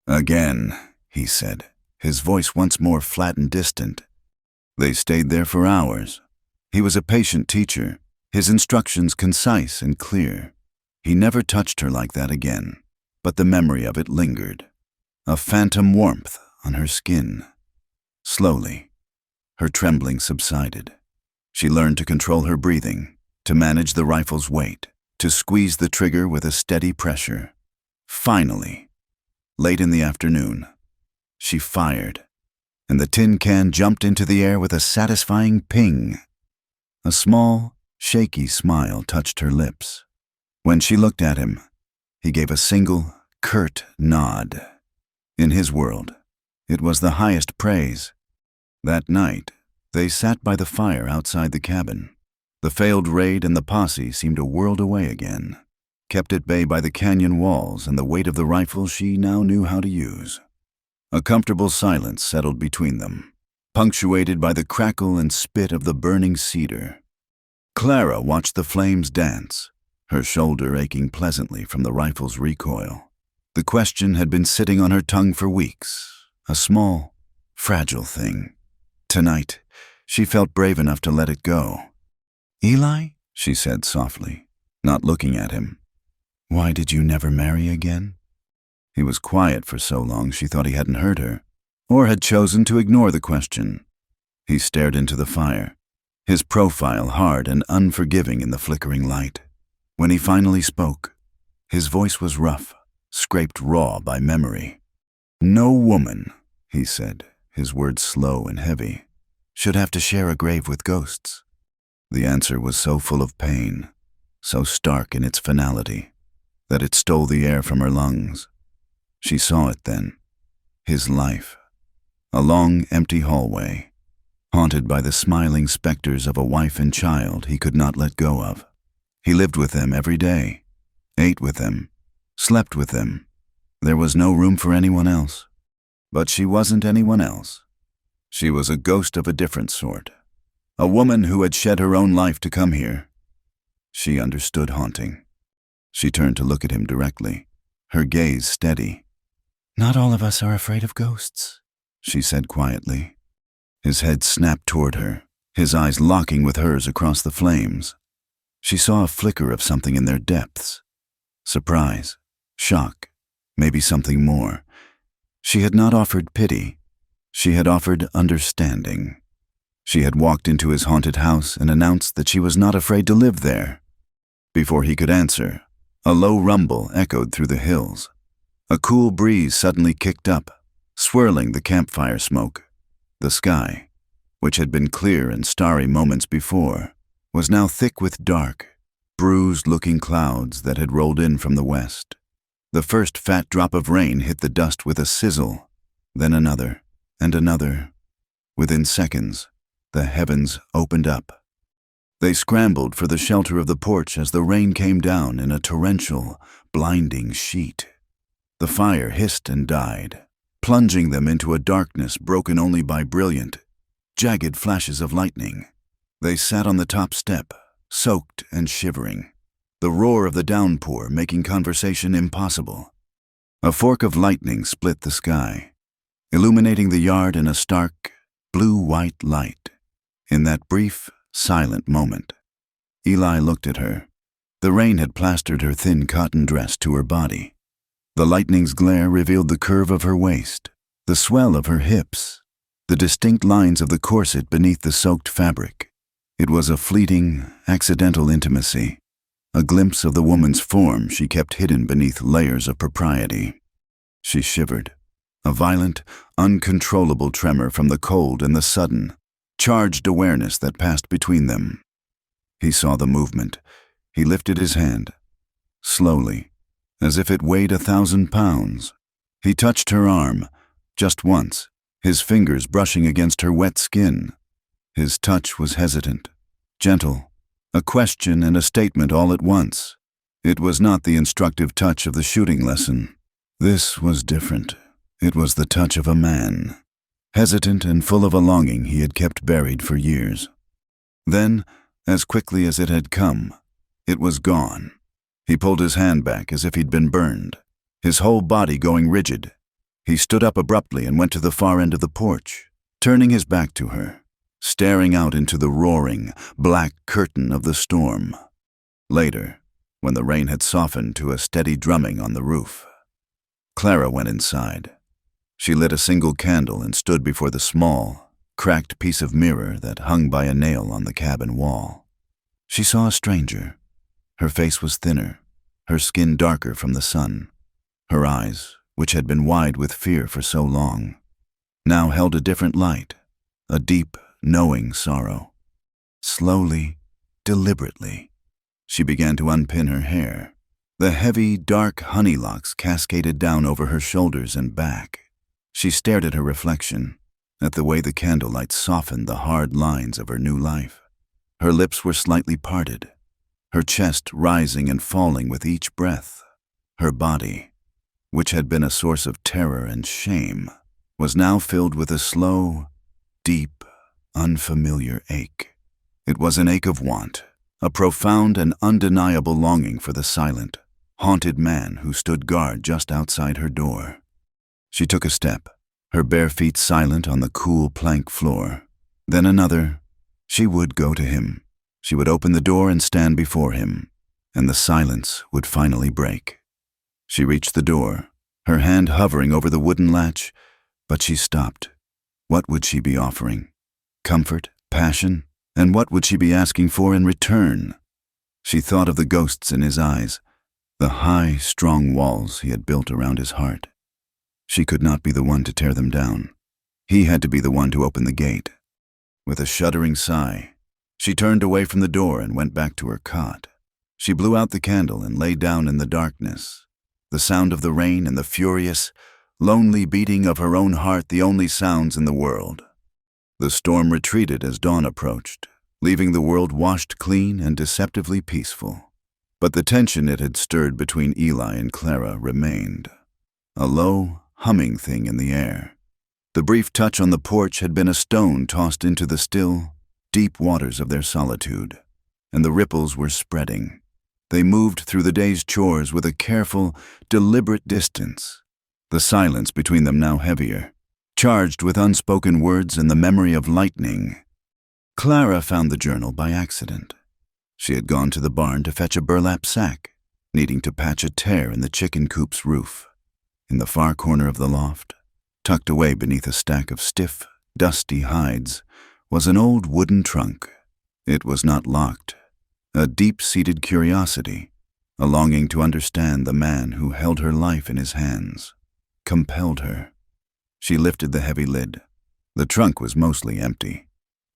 "Again," he said, his voice once more flat and distant. They stayed there for hours. He was a patient teacher, his instructions concise and clear. He never touched her like that again, but the memory of it lingered, a phantom warmth on her skin. Slowly, her trembling subsided. She learned to control her breathing, to manage the rifle's weight, to squeeze the trigger with a steady pressure. Finally, late in the afternoon, she fired, and the tin can jumped into the air with a satisfying ping. A small, shaky smile touched her lips. When she looked at him, he gave a single, curt nod. In his world, it was the highest praise. That night, they sat by the fire outside the cabin. The failed raid and the posse seemed a world away again, kept at bay by the canyon walls and the weight of the rifle she now knew how to use. A comfortable silence settled between them, punctuated by the crackle and spit of the burning cedar. Clara watched the flames dance, her shoulder aching pleasantly from the rifle's recoil. The question had been sitting on her tongue for weeks, a small, fragile thing. Tonight, she felt brave enough to let it go. "Eli," she said softly, not looking at him, "why did you never marry again?" He was quiet for so long she thought he hadn't heard her, or had chosen to ignore the question. He stared into the fire, his profile hard and unforgiving in the flickering light. When he finally spoke, his voice was rough, scraped raw by memory. "No woman," he said, his words slow and heavy, "should have to share a grave with ghosts." The answer was so full of pain, so stark in its finality, that it stole the air from her lungs. She saw it then, his life, a long, empty hallway, haunted by the smiling specters of a wife and child he could not let go of. He lived with them every day, ate with them, slept with them. There was no room for anyone else. But she wasn't anyone else. She was a ghost of a different sort, a woman who had shed her own life to come here. She understood haunting. She turned to look at him directly, her gaze steady. "Not all of us are afraid of ghosts," she said quietly. His head snapped toward her, his eyes locking with hers across the flames. She saw a flicker of something in their depths. Surprise, shock, maybe something more. She had not offered pity. She had offered understanding. She had walked into his haunted house and announced that she was not afraid to live there. Before he could answer, a low rumble echoed through the hills. A cool breeze suddenly kicked up, swirling the campfire smoke. The sky, which had been clear and starry moments before, was now thick with dark, bruised-looking clouds that had rolled in from the west. The first fat drop of rain hit the dust with a sizzle, then another, and another. Within seconds, the heavens opened up. They scrambled for the shelter of the porch as the rain came down in a torrential, blinding sheet. The fire hissed and died, plunging them into a darkness broken only by brilliant, jagged flashes of lightning. They sat on the top step, soaked and shivering, the roar of the downpour making conversation impossible. A fork of lightning split the sky, illuminating the yard in a stark, blue-white light. In that brief, silent moment, Eli looked at her. The rain had plastered her thin cotton dress to her body. The lightning's glare revealed the curve of her waist, the swell of her hips, the distinct lines of the corset beneath the soaked fabric. It was a fleeting, accidental intimacy, a glimpse of the woman's form she kept hidden beneath layers of propriety. She shivered, a violent, uncontrollable tremor from the cold and the sudden, charged awareness that passed between them. He saw the movement. He lifted his hand, slowly, as if it weighed 1,000 pounds. He touched her arm, just once, his fingers brushing against her wet skin. His touch was hesitant, gentle, a question and a statement all at once. It was not the instructive touch of the shooting lesson. This was different. It was the touch of a man, hesitant and full of a longing he had kept buried for years. Then, as quickly as it had come, it was gone. He pulled his hand back as if he'd been burned, his whole body going rigid. He stood up abruptly and went to the far end of the porch, turning his back to her, staring out into the roaring, black curtain of the storm. Later, when the rain had softened to a steady drumming on the roof, Clara went inside. She lit a single candle and stood before the small, cracked piece of mirror that hung by a nail on the cabin wall. She saw a stranger. Her face was thinner, her skin darker from the sun. Her eyes, which had been wide with fear for so long, now held a different light, a deep, knowing sorrow. Slowly, deliberately, she began to unpin her hair. The heavy, dark honey locks cascaded down over her shoulders and back. She stared at her reflection, at the way the candlelight softened the hard lines of her new life. Her lips were slightly parted, her chest rising and falling with each breath. Her body, which had been a source of terror and shame, was now filled with a slow, deep, unfamiliar ache. It was an ache of want, a profound and undeniable longing for the silent, haunted man who stood guard just outside her door. She took a step, her bare feet silent on the cool plank floor. Then another. She would go to him. She would open the door and stand before him, and the silence would finally break. She reached the door, her hand hovering over the wooden latch, but she stopped. What would she be offering? Comfort, passion, and what would she be asking for in return? She thought of the ghosts in his eyes, the high, strong walls he had built around his heart. She could not be the one to tear them down. He had to be the one to open the gate. With a shuddering sigh, she turned away from the door and went back to her cot. She blew out the candle and lay down in the darkness, the sound of the rain and the furious, lonely beating of her own heart the only sounds in the world. The storm retreated as dawn approached, leaving the world washed clean and deceptively peaceful. But the tension it had stirred between Eli and Clara remained, a low, humming thing in the air. The brief touch on the porch had been a stone tossed into the still, deep waters of their solitude, and the ripples were spreading. They moved through the day's chores with a careful, deliberate distance, the silence between them now heavier, charged with unspoken words and the memory of lightning. Clara found the journal by accident. She had gone to the barn to fetch a burlap sack, needing to patch a tear in the chicken coop's roof. In the far corner of the loft, tucked away beneath a stack of stiff, dusty hides, was an old wooden trunk. It was not locked. A deep-seated curiosity, a longing to understand the man who held her life in his hands, compelled her. She lifted the heavy lid. The trunk was mostly empty,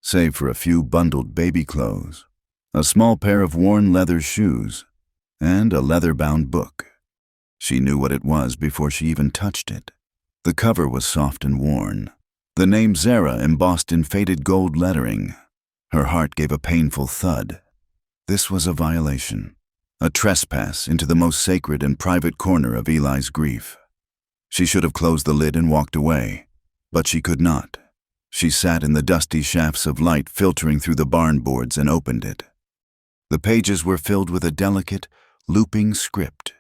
save for a few bundled baby clothes, a small pair of worn leather shoes, and a leather-bound book. She knew what it was before she even touched it. The cover was soft and worn, the name Zara embossed in faded gold lettering. Her heart gave a painful thud. This was a violation, a trespass into the most sacred and private corner of Eli's grief. She should have closed the lid and walked away, but she could not. She sat in the dusty shafts of light filtering through the barn boards and opened it. The pages were filled with a delicate, looping script.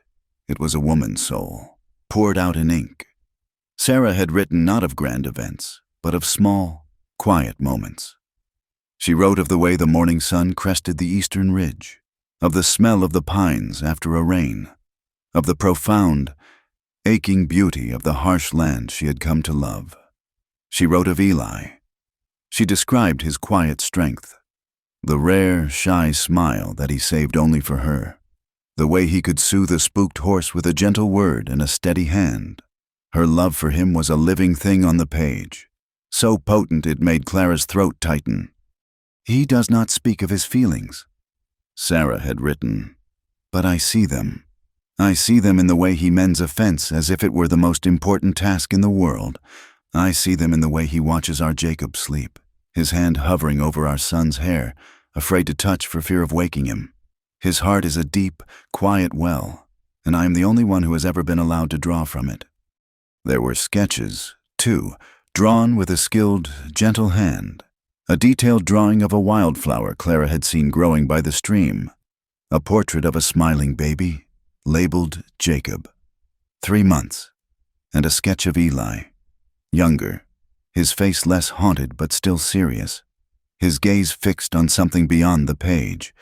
It was a woman's soul, poured out in ink. Sarah had written not of grand events, but of small, quiet moments. She wrote of the way the morning sun crested the eastern ridge, of the smell of the pines after a rain, of the profound, aching beauty of the harsh land she had come to love. She wrote of Eli. She described his quiet strength, the rare, shy smile that he saved only for her, the way he could soothe a spooked horse with a gentle word and a steady hand. Her love for him was a living thing on the page, so potent it made Clara's throat tighten. "He does not speak of his feelings," Sarah had written, "but I see them. I see them in the way he mends a fence as if it were the most important task in the world. I see them in the way he watches our Jacob sleep, his hand hovering over our son's hair, afraid to touch for fear of waking him. His heart is a deep, quiet well, and I am the only one who has ever been allowed to draw from it." There were sketches, too, drawn with a skilled, gentle hand. A detailed drawing of a wildflower Clara had seen growing by the stream. A portrait of a smiling baby, labeled Jacob, 3 months, and a sketch of Eli, younger, his face less haunted but still serious, his gaze fixed on something beyond the page.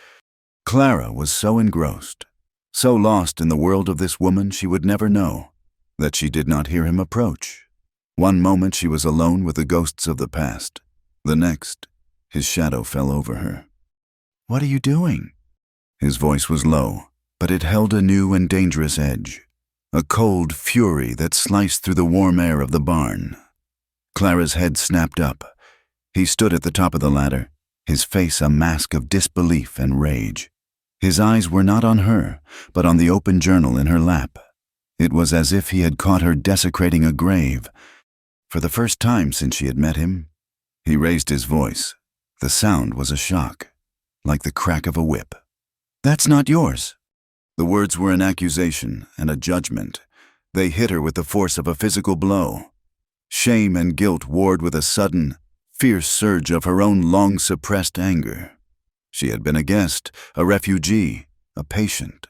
Clara was so engrossed, so lost in the world of this woman she would never know, that she did not hear him approach. One moment she was alone with the ghosts of the past. The next, his shadow fell over her. "What are you doing?" His voice was low, but it held a new and dangerous edge, a cold fury that sliced through the warm air of the barn. Clara's head snapped up. He stood at the top of the ladder, his face a mask of disbelief and rage. His eyes were not on her, but on the open journal in her lap. It was as if he had caught her desecrating a grave. For the first time since she had met him, he raised his voice. The sound was a shock, like the crack of a whip. "That's not yours." The words were an accusation and a judgment. They hit her with the force of a physical blow. Shame and guilt warred with a sudden, fierce surge of her own long-suppressed anger. She had been a guest, a refugee, a patient.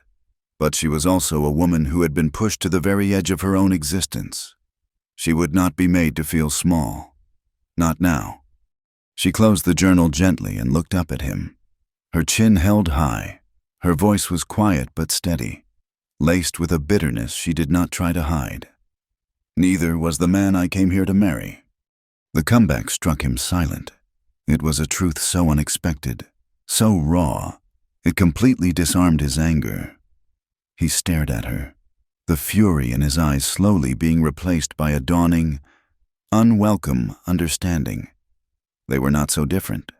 But she was also a woman who had been pushed to the very edge of her own existence. She would not be made to feel small. Not now. She closed the journal gently and looked up at him. Her chin held high. Her voice was quiet but steady, laced with a bitterness she did not try to hide. "Neither was the man I came here to marry." The comeback struck him silent. It was a truth so unexpected, so raw, it completely disarmed his anger. He stared at her, the fury in his eyes slowly being replaced by a dawning, unwelcome understanding. They were not so different.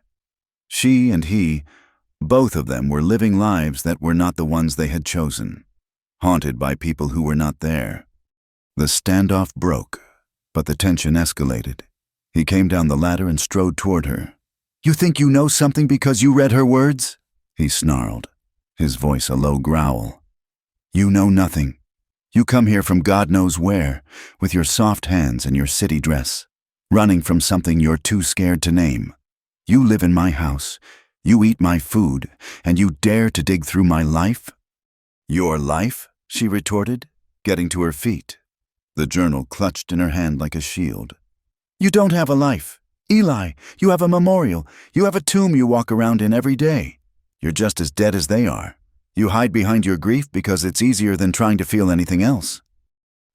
She and he, both of them were living lives that were not the ones they had chosen, haunted by people who were not there. The standoff broke, but the tension escalated. He came down the ladder and strode toward her. "You think you know something because you read her words?" he snarled, his voice a low growl. "You know nothing. You come here from God knows where, with your soft hands and your city dress, running from something you're too scared to name. You live in my house, you eat my food, and you dare to dig through my life?" "Your life?" she retorted, getting to her feet. The journal clutched in her hand like a shield. "You don't have a life. Eli, you have a memorial. You have a tomb you walk around in every day. You're just as dead as they are. You hide behind your grief because it's easier than trying to feel anything else."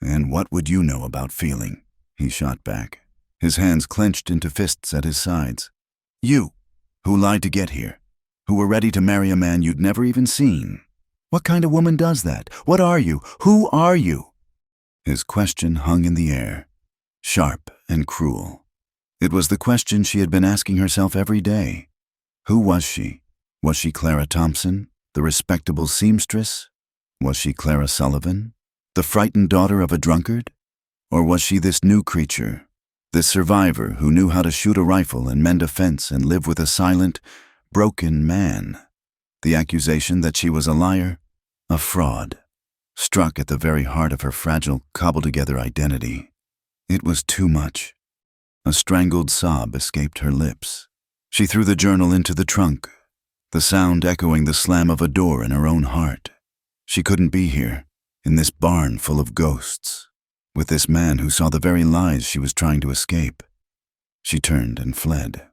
"And what would you know about feeling?" he shot back, his hands clenched into fists at his sides. "You, who lied to get here, who were ready to marry a man you'd never even seen. What kind of woman does that? What are you? Who are you?" His question hung in the air, sharp and cruel. It was the question she had been asking herself every day. Who was she? Was she Clara Thompson, the respectable seamstress? Was she Clara Sullivan, the frightened daughter of a drunkard? Or was she this new creature, this survivor who knew how to shoot a rifle and mend a fence and live with a silent, broken man? The accusation that she was a liar, a fraud, struck at the very heart of her fragile, cobbled-together identity. It was too much. A strangled sob escaped her lips. She threw the journal into the trunk, the sound echoing the slam of a door in her own heart. She couldn't be here, in this barn full of ghosts, with this man who saw the very lies she was trying to escape. She turned and fled.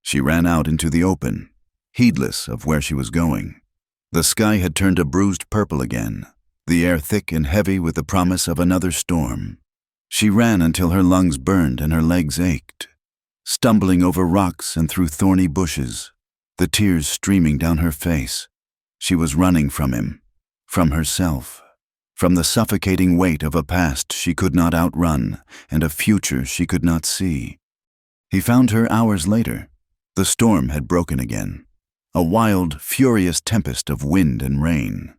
She ran out into the open, heedless of where she was going. The sky had turned a bruised purple again, the air thick and heavy with the promise of another storm. She ran until her lungs burned and her legs ached, stumbling over rocks and through thorny bushes, the tears streaming down her face. She was running from him, from herself, from the suffocating weight of a past she could not outrun and a future she could not see. He found her hours later. The storm had broken again, a wild, furious tempest of wind and rain.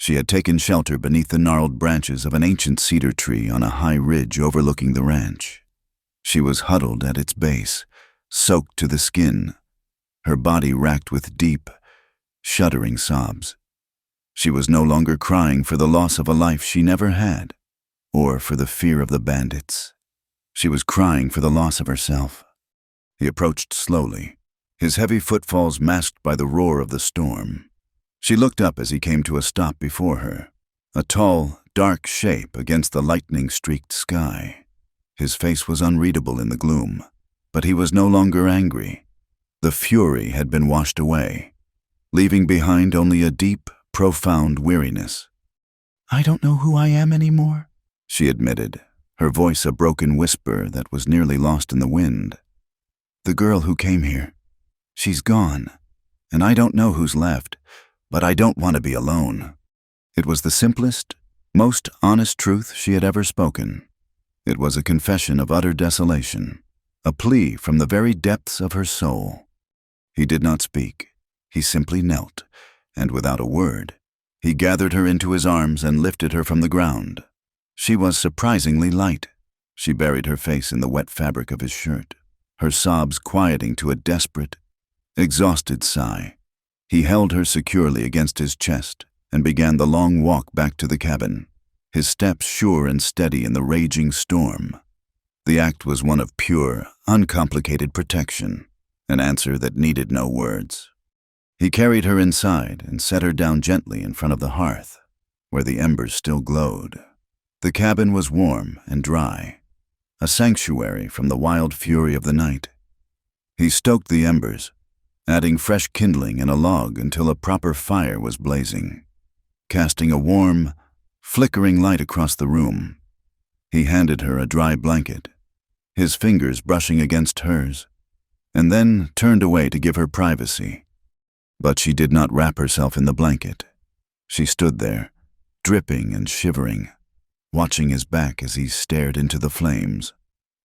She had taken shelter beneath the gnarled branches of an ancient cedar tree on a high ridge overlooking the ranch. She was huddled at its base, soaked to the skin, her body racked with deep, shuddering sobs. She was no longer crying for the loss of a life she never had, or for the fear of the bandits. She was crying for the loss of herself. He approached slowly, his heavy footfalls masked by the roar of the storm. She looked up as he came to a stop before her, a tall, dark shape against the lightning-streaked sky. His face was unreadable in the gloom, but he was no longer angry. The fury had been washed away, leaving behind only a deep, profound weariness. "I don't know who I am anymore," she admitted, her voice a broken whisper that was nearly lost in the wind. "The girl who came here, she's gone, and I don't know who's left, but I don't want to be alone." It was the simplest, most honest truth she had ever spoken. It was a confession of utter desolation, a plea from the very depths of her soul. He did not speak. He simply knelt, and without a word, he gathered her into his arms and lifted her from the ground. She was surprisingly light. She buried her face in the wet fabric of his shirt, her sobs quieting to a desperate, exhausted sigh. He held her securely against his chest and began the long walk back to the cabin, his steps sure and steady in the raging storm. The act was one of pure, uncomplicated protection, an answer that needed no words. He carried her inside and set her down gently in front of the hearth, where the embers still glowed. The cabin was warm and dry, a sanctuary from the wild fury of the night. He stoked the embers, adding fresh kindling and a log until a proper fire was blazing, casting a warm, flickering light across the room. He handed her a dry blanket, his fingers brushing against hers, and then turned away to give her privacy. But she did not wrap herself in the blanket. She stood there, dripping and shivering, watching his back as he stared into the flames.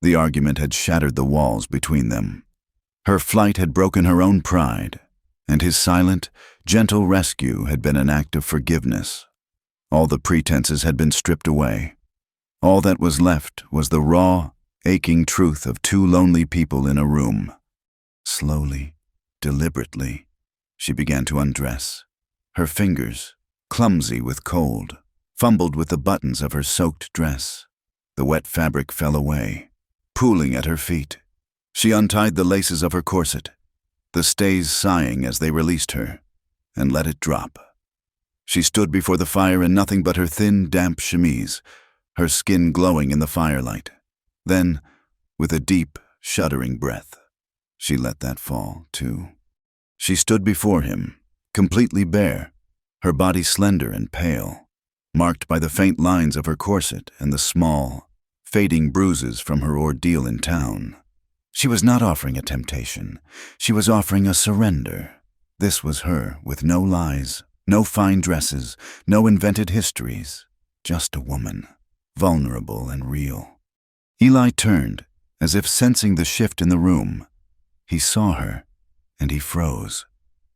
The argument had shattered the walls between them. Her flight had broken her own pride, and his silent, gentle rescue had been an act of forgiveness. All the pretenses had been stripped away. All that was left was the raw, aching truth of two lonely people in a room. Slowly, deliberately, she began to undress. Her fingers, clumsy with cold, fumbled with the buttons of her soaked dress. The wet fabric fell away, pooling at her feet. She untied the laces of her corset, the stays sighing as they released her, and let it drop. She stood before the fire in nothing but her thin, damp chemise, her skin glowing in the firelight. Then, with a deep, shuddering breath, she let that fall, too. She stood before him, completely bare, her body slender and pale, marked by the faint lines of her corset and the small, fading bruises from her ordeal in town. She was not offering a temptation. She was offering a surrender. This was her, with no lies, no fine dresses, no invented histories, just a woman, vulnerable and real. Eli turned, as if sensing the shift in the room. He saw her, and he froze.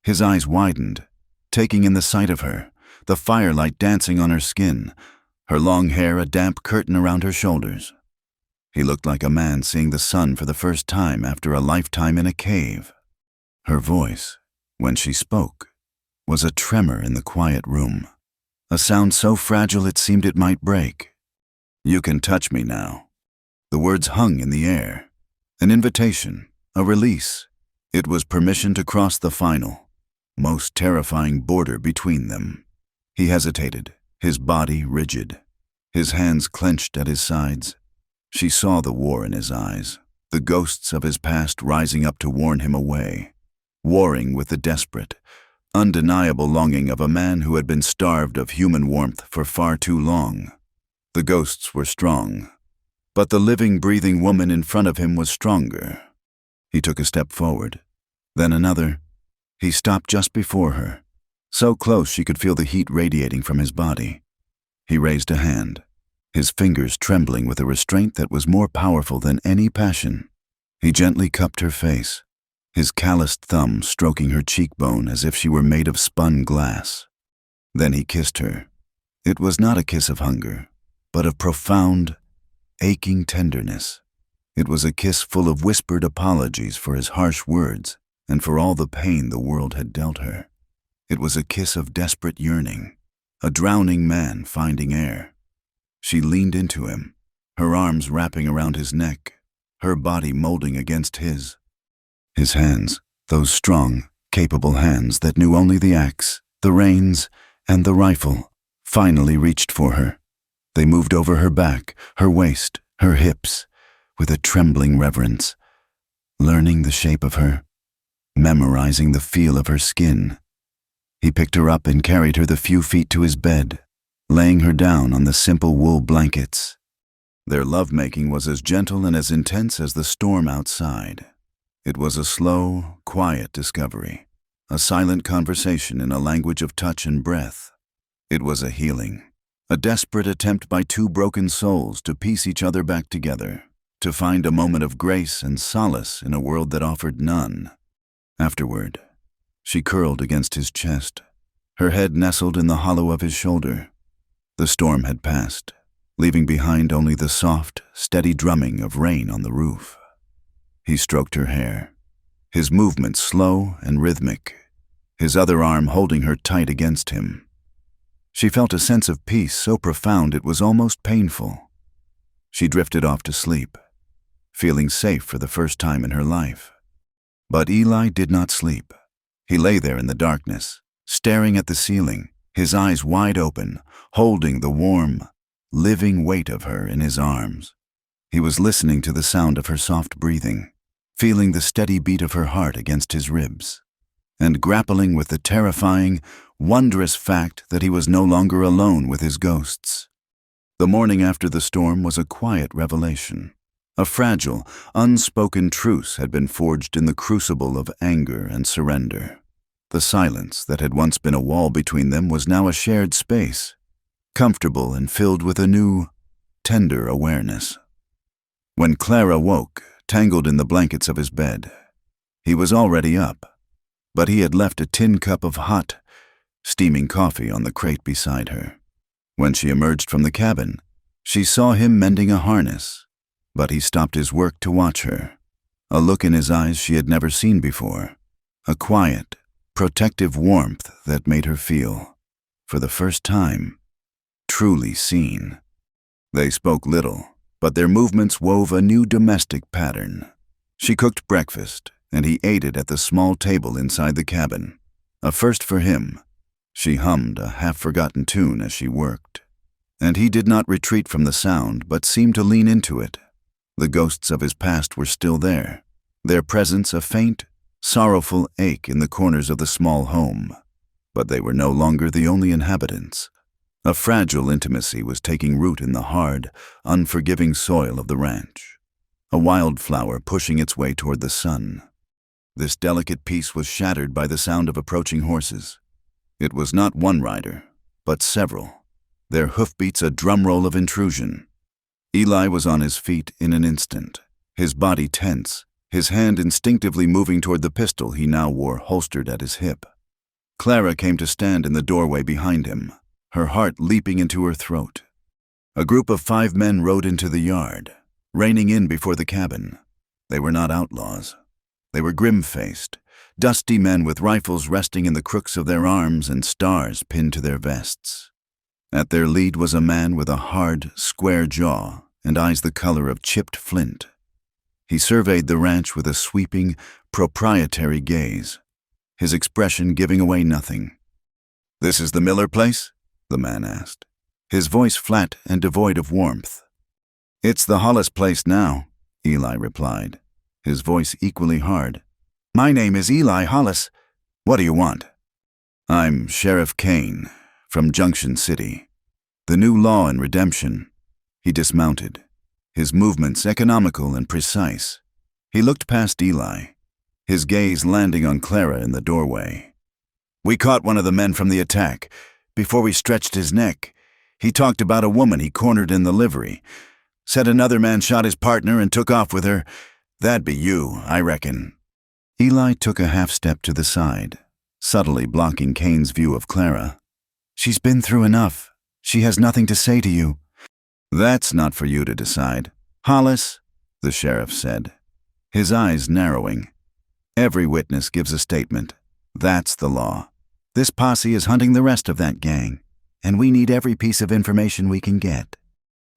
His eyes widened, taking in the sight of her, the firelight dancing on her skin, her long hair a damp curtain around her shoulders. He looked like a man seeing the sun for the first time after a lifetime in a cave. Her voice, when she spoke, was a tremor in the quiet room, a sound so fragile it seemed it might break. "You can touch me now." The words hung in the air. An invitation, a release. It was permission to cross the final, most terrifying border between them. He hesitated, his body rigid, his hands clenched at his sides. She saw the war in his eyes, the ghosts of his past rising up to warn him away, warring with the desperate, undeniable longing of a man who had been starved of human warmth for far too long. The ghosts were strong, but the living, breathing woman in front of him was stronger. He took a step forward, then another. He stopped just before her, so close she could feel the heat radiating from his body. He raised a hand, his fingers trembling with a restraint that was more powerful than any passion. He gently cupped her face, his calloused thumb stroking her cheekbone as if she were made of spun glass. Then he kissed her. It was not a kiss of hunger, but of profound, aching tenderness. It was a kiss full of whispered apologies for his harsh words and for all the pain the world had dealt her. It was a kiss of desperate yearning, a drowning man finding air. She leaned into him, her arms wrapping around his neck, her body molding against his. His hands, those strong, capable hands that knew only the axe, the reins, and the rifle, finally reached for her. They moved over her back, her waist, her hips, with a trembling reverence, learning the shape of her, memorizing the feel of her skin. He picked her up and carried her the few feet to his bed, laying her down on the simple wool blankets. Their lovemaking was as gentle and as intense as the storm outside. It was a slow, quiet discovery, a silent conversation in a language of touch and breath. It was a healing, a desperate attempt by two broken souls to piece each other back together, to find a moment of grace and solace in a world that offered none. Afterward, she curled against his chest, her head nestled in the hollow of his shoulder. The storm had passed, leaving behind only the soft, steady drumming of rain on the roof. He stroked her hair, his movements slow and rhythmic, his other arm holding her tight against him. She felt a sense of peace so profound it was almost painful. She drifted off to sleep, feeling safe for the first time in her life. But Eli did not sleep. He lay there in the darkness, staring at the ceiling, his eyes wide open, holding the warm, living weight of her in his arms. He was listening to the sound of her soft breathing, feeling the steady beat of her heart against his ribs, and grappling with the terrifying, wondrous fact that he was no longer alone with his ghosts. The morning after the storm was a quiet revelation. A fragile, unspoken truce had been forged in the crucible of anger and surrender. The silence that had once been a wall between them was now a shared space, comfortable and filled with a new, tender awareness. When Clara woke, tangled in the blankets of his bed, he was already up, but he had left a tin cup of hot, steaming coffee on the crate beside her. When she emerged from the cabin, she saw him mending a harness, but he stopped his work to watch her, a look in his eyes she had never seen before, a quiet, protective warmth that made her feel, for the first time, truly seen. They spoke little, but their movements wove a new domestic pattern. She cooked breakfast, and he ate it at the small table inside the cabin, a first for him. She hummed a half-forgotten tune as she worked, and he did not retreat from the sound but seemed to lean into it. The ghosts of his past were still there, their presence a faint, sorrowful ache in the corners of the small home. But they were no longer the only inhabitants. A fragile intimacy was taking root in the hard, unforgiving soil of the ranch. A wildflower pushing its way toward the sun. This delicate peace was shattered by the sound of approaching horses. It was not one rider, but several, their hoofbeats a drumroll of intrusion. Eli was on his feet in an instant, his body tense, his hand instinctively moving toward the pistol he now wore holstered at his hip. Clara came to stand in the doorway behind him, her heart leaping into her throat. A group of 5 men rode into the yard, reining in before the cabin. They were not outlaws. They were grim-faced, dusty men with rifles resting in the crooks of their arms and stars pinned to their vests. At their lead was a man with a hard, square jaw and eyes the color of chipped flint. He surveyed the ranch with a sweeping, proprietary gaze, his expression giving away nothing. "This is the Miller place?" the man asked, his voice flat and devoid of warmth. "It's the Hollis place now," Eli replied, his voice equally hard. "My name is Eli Hollis. What do you want?" "I'm Sheriff Kane, from Junction City. The new law and redemption." He dismounted, his movements economical and precise. He looked past Eli, his gaze landing on Clara in the doorway. "We caught one of the men from the attack. Before we stretched his neck, he talked about a woman he cornered in the livery. Said another man shot his partner and took off with her. That'd be you, I reckon." Eli took a half-step to the side, subtly blocking Kane's view of Clara. "She's been through enough. She has nothing to say to you." "That's not for you to decide. Hollis," the sheriff said, his eyes narrowing. "Every witness gives a statement. That's the law. This posse is hunting the rest of that gang, and we need every piece of information we can get."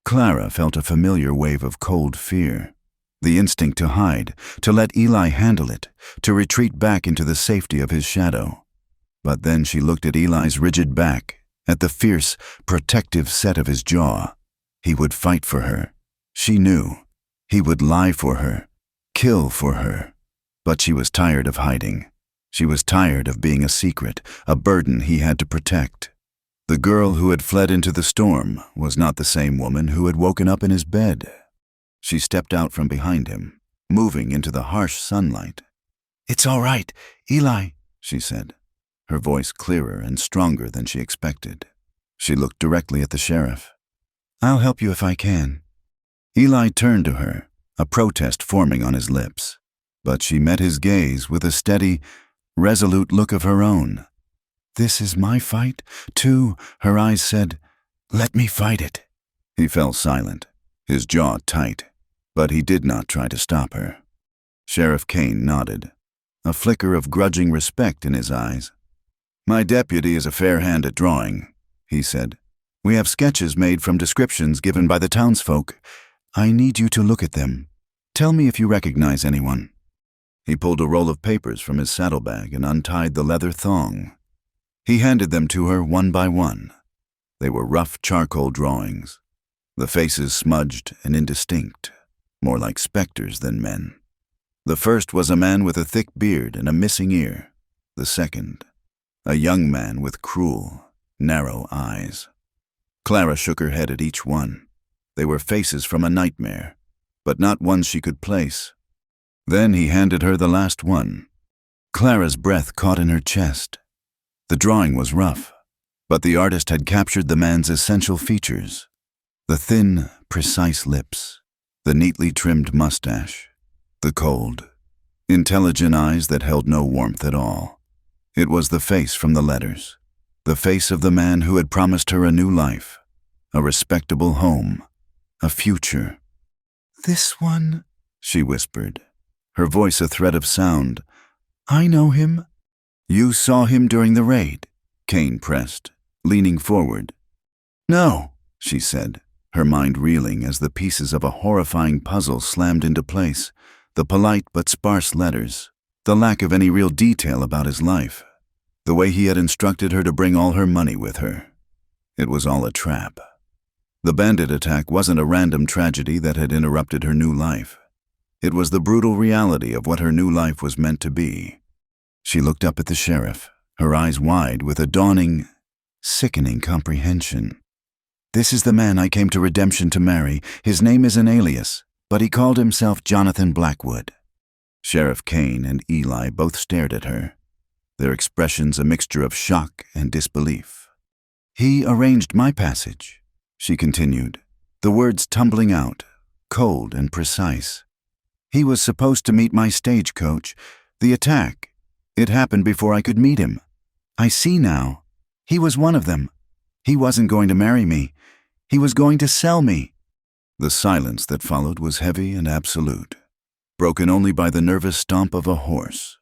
Clara felt a familiar wave of cold fear, the instinct to hide, to let Eli handle it, to retreat back into the safety of his shadow. But then she looked at Eli's rigid back, at the fierce, protective set of his jaw. He would fight for her. She knew. He would lie for her, kill for her. But she was tired of hiding. She was tired of being a secret, a burden he had to protect. The girl who had fled into the storm was not the same woman who had woken up in his bed. She stepped out from behind him, moving into the harsh sunlight. "It's all right, Eli," she said, her voice clearer and stronger than she expected. She looked directly at the sheriff. "I'll help you if I can." Eli turned to her, a protest forming on his lips, but she met his gaze with a steady, resolute look of her own. "This is my fight, too," her eyes said. "Let me fight it." He fell silent, his jaw tight, but he did not try to stop her. Sheriff Kane nodded, a flicker of grudging respect in his eyes. "My deputy is a fair hand at drawing," he said. "We have sketches made from descriptions given by the townsfolk. I need you to look at them. Tell me if you recognize anyone." He pulled a roll of papers from his saddlebag and untied the leather thong. He handed them to her one by one. They were rough charcoal drawings, the faces smudged and indistinct, more like specters than men. The first was a man with a thick beard and a missing ear. The second, a young man with cruel, narrow eyes. Clara shook her head at each one. They were faces from a nightmare, but not ones she could place. Then he handed her the last one. Clara's breath caught in her chest. The drawing was rough, but the artist had captured the man's essential features. The thin, precise lips, the neatly trimmed mustache, the cold, intelligent eyes that held no warmth at all. It was the face from the letters, the face of the man who had promised her a new life, a respectable home, a future. "This one," she whispered, her voice a thread of sound. "I know him." "You saw him during the raid?" Kane pressed, leaning forward. "No," she said, her mind reeling as the pieces of a horrifying puzzle slammed into place, the polite but sparse letters, the lack of any real detail about his life, the way he had instructed her to bring all her money with her. It was all a trap. The bandit attack wasn't a random tragedy that had interrupted her new life. It was the brutal reality of what her new life was meant to be. She looked up at the sheriff, her eyes wide with a dawning, sickening comprehension. "This is the man I came to Redemption to marry. His name is an alias, but he called himself Jonathan Blackwood." Sheriff Kane and Eli both stared at her, their expressions a mixture of shock and disbelief. "He arranged my passage," she continued, the words tumbling out, cold and precise. "He was supposed to meet my stagecoach. The attack, it happened before I could meet him. I see now. He was one of them. He wasn't going to marry me. He was going to sell me." The silence that followed was heavy and absolute, broken only by the nervous stomp of a horse.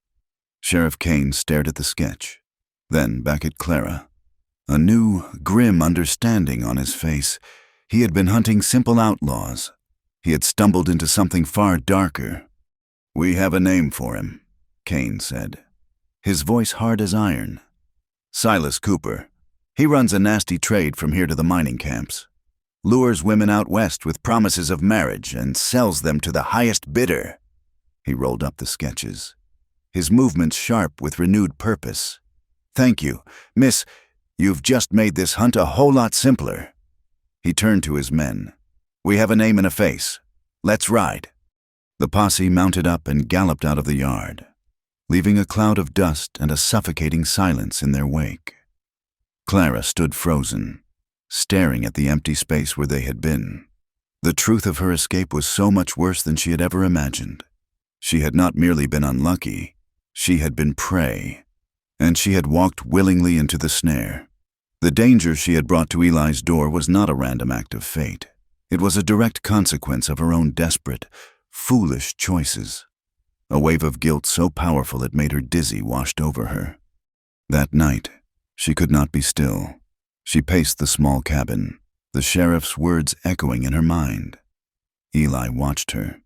Sheriff Kane stared at the sketch, then back at Clara, a new, grim understanding on his face. He had been hunting simple outlaws. He had stumbled into something far darker. "We have a name for him," Kane said, his voice hard as iron. "Silas Cooper. He runs a nasty trade from here to the mining camps. Lures women out west with promises of marriage and sells them to the highest bidder." He rolled up the sketches, his movements sharp with renewed purpose. "Thank you, Miss. You've just made this hunt a whole lot simpler." He turned to his men. "We have a name and a face. Let's ride." The posse mounted up and galloped out of the yard, leaving a cloud of dust and a suffocating silence in their wake. Clara stood frozen, staring at the empty space where they had been. The truth of her escape was so much worse than she had ever imagined. She had not merely been unlucky, she had been prey, and she had walked willingly into the snare. The danger she had brought to Eli's door was not a random act of fate. It was a direct consequence of her own desperate, foolish choices. A wave of guilt so powerful it made her dizzy washed over her. That night, she could not be still. She paced the small cabin, the sheriff's words echoing in her mind. Eli watched her,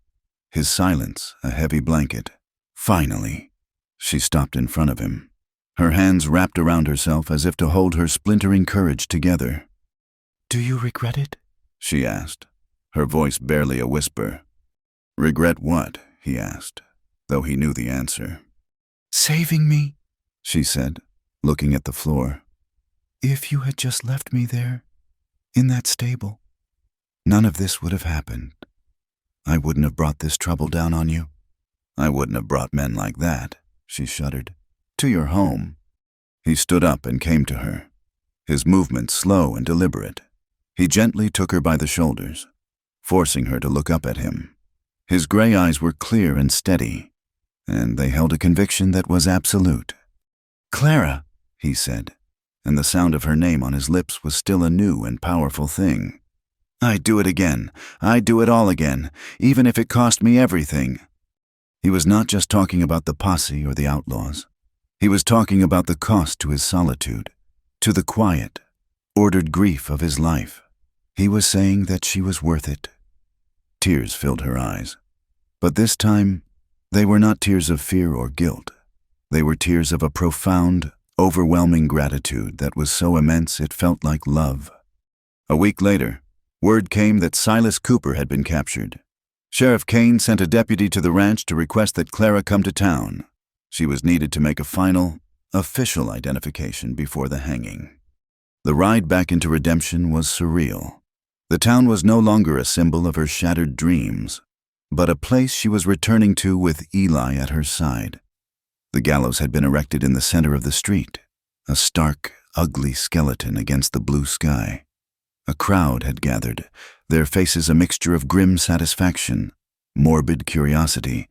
his silence a heavy blanket. Finally, she stopped in front of him, her hands wrapped around herself as if to hold her splintering courage together. "Do you regret it?" she asked, her voice barely a whisper. "Regret what?" he asked, though he knew the answer. "Saving me," she said, looking at the floor. "If you had just left me there, in that stable, none of this would have happened. I wouldn't have brought this trouble down on you. I wouldn't have brought men like that," she shuddered, "to your home." He stood up and came to her, his movements slow and deliberate. He gently took her by the shoulders, forcing her to look up at him. His gray eyes were clear and steady, and they held a conviction that was absolute. "Clara," he said, and the sound of her name on his lips was still a new and powerful thing. "I'd do it again. I'd do it all again, even if it cost me everything." He was not just talking about the posse or the outlaws. He was talking about the cost to his solitude, to the quiet, ordered grief of his life. He was saying that she was worth it. Tears filled her eyes. But this time, they were not tears of fear or guilt. They were tears of a profound, overwhelming gratitude that was so immense it felt like love. A week later, word came that Silas Cooper had been captured. Sheriff Kane sent a deputy to the ranch to request that Clara come to town. She was needed to make a final, official identification before the hanging. The ride back into Redemption was surreal. The town was no longer a symbol of her shattered dreams, but a place she was returning to with Eli at her side. The gallows had been erected in the center of the street, a stark, ugly skeleton against the blue sky. A crowd had gathered, their faces a mixture of grim satisfaction, morbid curiosity,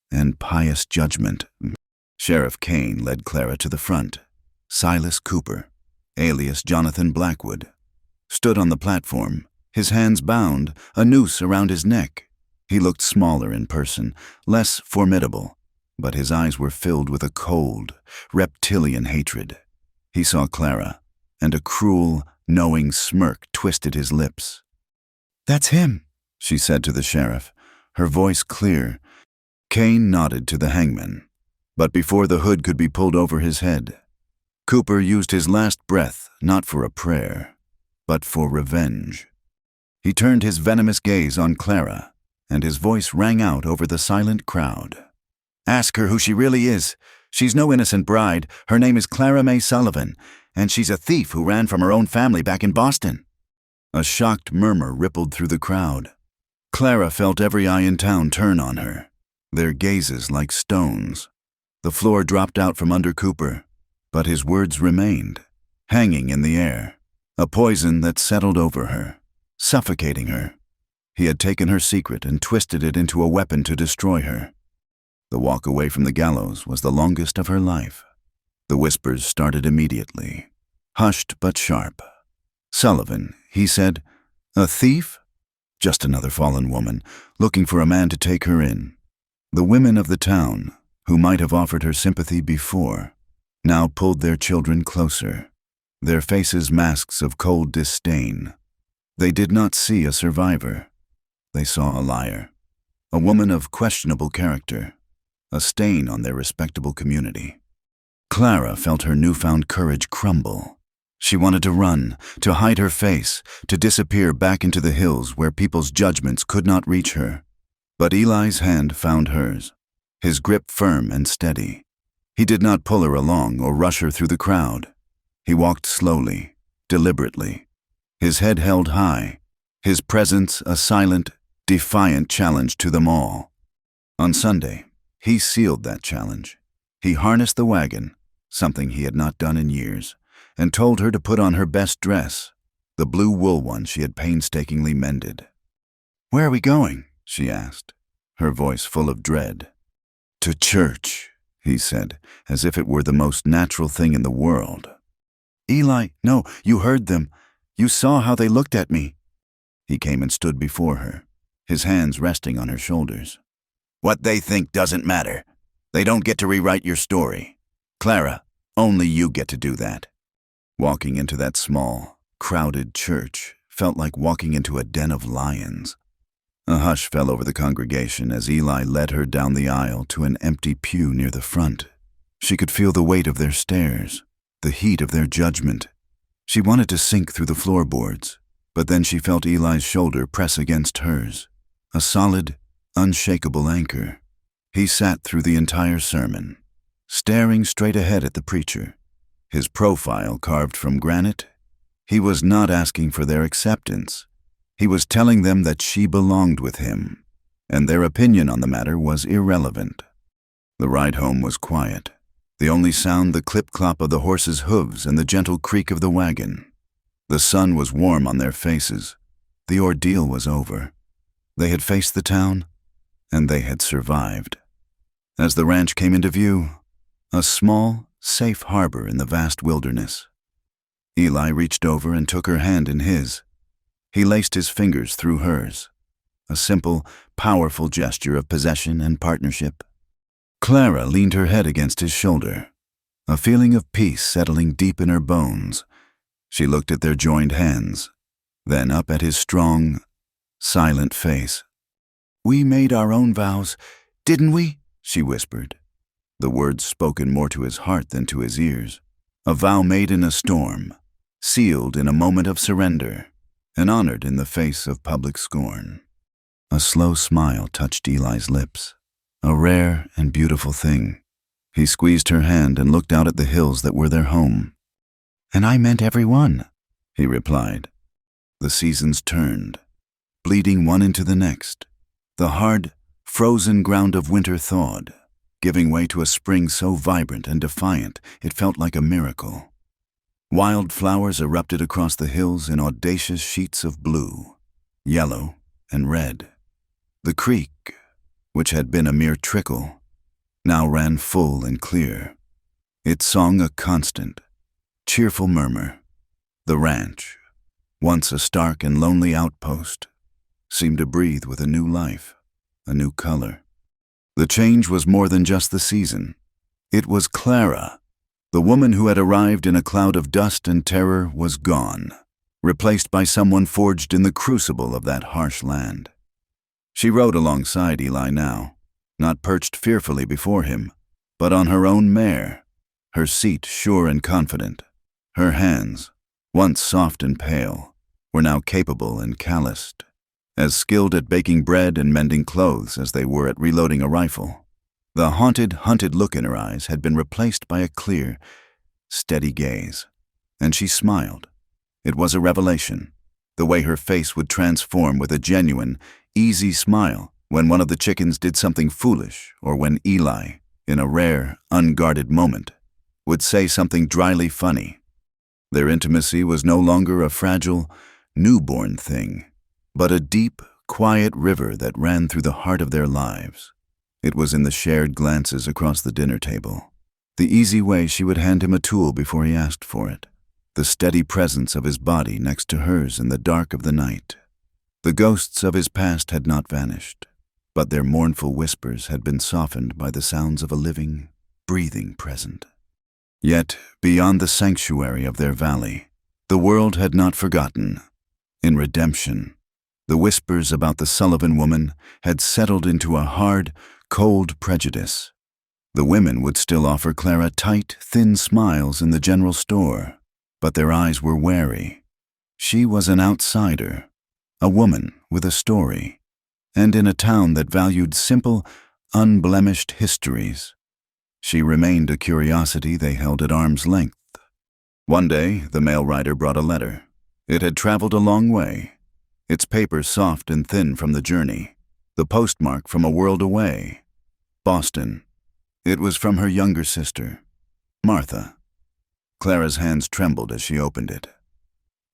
and pious judgment. Sheriff Kane led Clara to the front. Silas Cooper, alias Jonathan Blackwood, stood on the platform, his hands bound, a noose around his neck. He looked smaller in person, less formidable, but his eyes were filled with a cold, reptilian hatred. He saw Clara, and a cruel, knowing smirk twisted his lips. "That's him," she said to the sheriff, her voice clear. Kane nodded to the hangman, but before the hood could be pulled over his head, Cooper used his last breath not for a prayer, but for revenge. He turned his venomous gaze on Clara, and his voice rang out over the silent crowd. "Ask her who she really is. She's no innocent bride. Her name is Clara May Sullivan, and she's a thief who ran from her own family back in Boston." A shocked murmur rippled through the crowd. Clara felt every eye in town turn on her, their gazes like stones. The floor dropped out from under Cooper, but his words remained, hanging in the air, a poison that settled over her, suffocating her. He had taken her secret and twisted it into a weapon to destroy her. The walk away from the gallows was the longest of her life. The whispers started immediately, hushed but sharp. "Sullivan," he said. "A thief? Just another fallen woman, looking for a man to take her in." The women of the town, who might have offered her sympathy before, now pulled their children closer, their faces masks of cold disdain. They did not see a survivor. They saw a liar, a woman of questionable character, a stain on their respectable community. Clara felt her newfound courage crumble. She wanted to run, to hide her face, to disappear back into the hills where people's judgments could not reach her. But Eli's hand found hers, his grip firm and steady. He did not pull her along or rush her through the crowd. He walked slowly, deliberately, his head held high, his presence a silent, defiant challenge to them all. On Sunday, he sealed that challenge. He harnessed the wagon, something he had not done in years, and told her to put on her best dress, the blue wool one she had painstakingly mended. "Where are we going?" she asked, her voice full of dread. "To church," he said, as if it were the most natural thing in the world. "Eli, no, you heard them. You saw how they looked at me." He came and stood before her, his hands resting on her shoulders. "What they think doesn't matter. They don't get to rewrite your story. Clara, only you get to do that." Walking into that small, crowded church felt like walking into a den of lions. A hush fell over the congregation as Eli led her down the aisle to an empty pew near the front. She could feel the weight of their stares, the heat of their judgment. She wanted to sink through the floorboards, but then she felt Eli's shoulder press against hers, a solid, unshakable anchor. He sat through the entire sermon, staring straight ahead at the preacher, his profile carved from granite. He was not asking for their acceptance. He was telling them that she belonged with him, and their opinion on the matter was irrelevant. The ride home was quiet, the only sound the clip-clop of the horses' hooves and the gentle creak of the wagon. The sun was warm on their faces. The ordeal was over. They had faced the town, and they had survived. As the ranch came into view, a small, safe harbor in the vast wilderness, Eli reached over and took her hand in his. He laced his fingers through hers, a simple, powerful gesture of possession and partnership. Clara leaned her head against his shoulder, a feeling of peace settling deep in her bones. She looked at their joined hands, then up at his strong, silent face. "We made our own vows, didn't we?" she whispered, the words spoken more to his heart than to his ears. A vow made in a storm, sealed in a moment of surrender, and honored in the face of public scorn. A slow smile touched Eli's lips, a rare and beautiful thing. He squeezed her hand and looked out at the hills that were their home. "And I meant every one," he replied. The seasons turned, bleeding one into the next. The hard, frozen ground of winter thawed, giving way to a spring so vibrant and defiant it felt like a miracle. Wild flowers erupted across the hills in audacious sheets of blue, yellow, and red. The creek, which had been a mere trickle, now ran full and clear. It sung a constant, cheerful murmur. The ranch, once a stark and lonely outpost, seemed to breathe with a new life, a new color. The change was more than just the season. It was Clara. The woman who had arrived in a cloud of dust and terror was gone, replaced by someone forged in the crucible of that harsh land. She rode alongside Eli now, not perched fearfully before him, but on her own mare, her seat sure and confident. Her hands, once soft and pale, were now capable and calloused, as skilled at baking bread and mending clothes as they were at reloading a rifle. The hunted look in her eyes had been replaced by a clear, steady gaze, and she smiled. It was a revelation, the way her face would transform with a genuine, easy smile when one of the chickens did something foolish, or when Eli, in a rare, unguarded moment, would say something dryly funny. Their intimacy was no longer a fragile, newborn thing, but a deep, quiet river that ran through the heart of their lives. It was in the shared glances across the dinner table, the easy way she would hand him a tool before he asked for it, the steady presence of his body next to hers in the dark of the night. The ghosts of his past had not vanished, but their mournful whispers had been softened by the sounds of a living, breathing present. Yet, beyond the sanctuary of their valley, the world had not forgotten. In redemption, the whispers about the Sullivan woman had settled into a hard, cold prejudice. The women would still offer Clara tight, thin smiles in the general store, but their eyes were wary. She was an outsider, a woman with a story, and in a town that valued simple, unblemished histories. She remained a curiosity they held at arm's length. One day, the mail rider brought a letter. It had traveled a long way, its paper soft and thin from the journey, the postmark from a world away. Boston. It was from her younger sister, Martha. Clara's hands trembled as she opened it.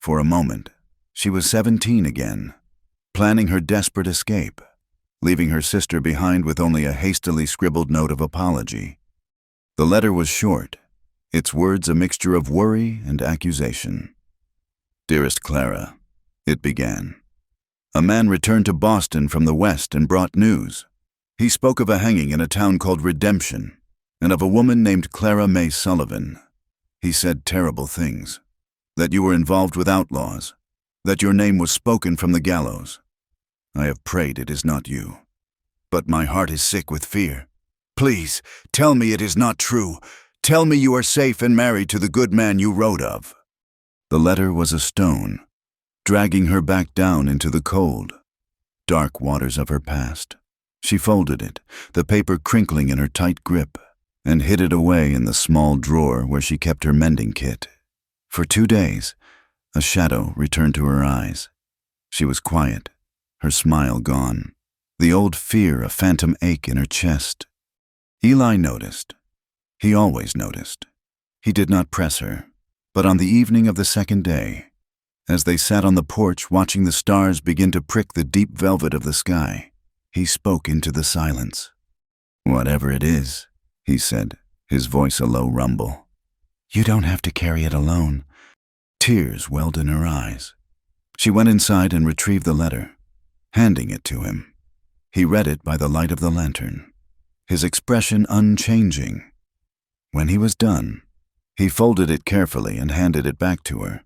For a moment, she was 17 again, planning her desperate escape, leaving her sister behind with only a hastily scribbled note of apology. The letter was short, its words a mixture of worry and accusation. "Dearest Clara," it began. "A man returned to Boston from the West and brought news. He spoke of a hanging in a town called Redemption, and of a woman named Clara May Sullivan. He said terrible things, that you were involved with outlaws, that your name was spoken from the gallows. I have prayed it is not you, but my heart is sick with fear. Please, tell me it is not true. Tell me you are safe and married to the good man you wrote of." The letter was a stone, dragging her back down into the cold, dark waters of her past. She folded it, the paper crinkling in her tight grip, and hid it away in the small drawer where she kept her mending kit. For 2 days, a shadow returned to her eyes. She was quiet, her smile gone, the old fear a phantom ache in her chest. Eli noticed. He always noticed. He did not press her, but on the evening of the second day, as they sat on the porch watching the stars begin to prick the deep velvet of the sky, he spoke into the silence. "Whatever it is," he said, his voice a low rumble, "you don't have to carry it alone." Tears welled in her eyes. She went inside and retrieved the letter, handing it to him. He read it by the light of the lantern, his expression unchanging. When he was done, he folded it carefully and handed it back to her.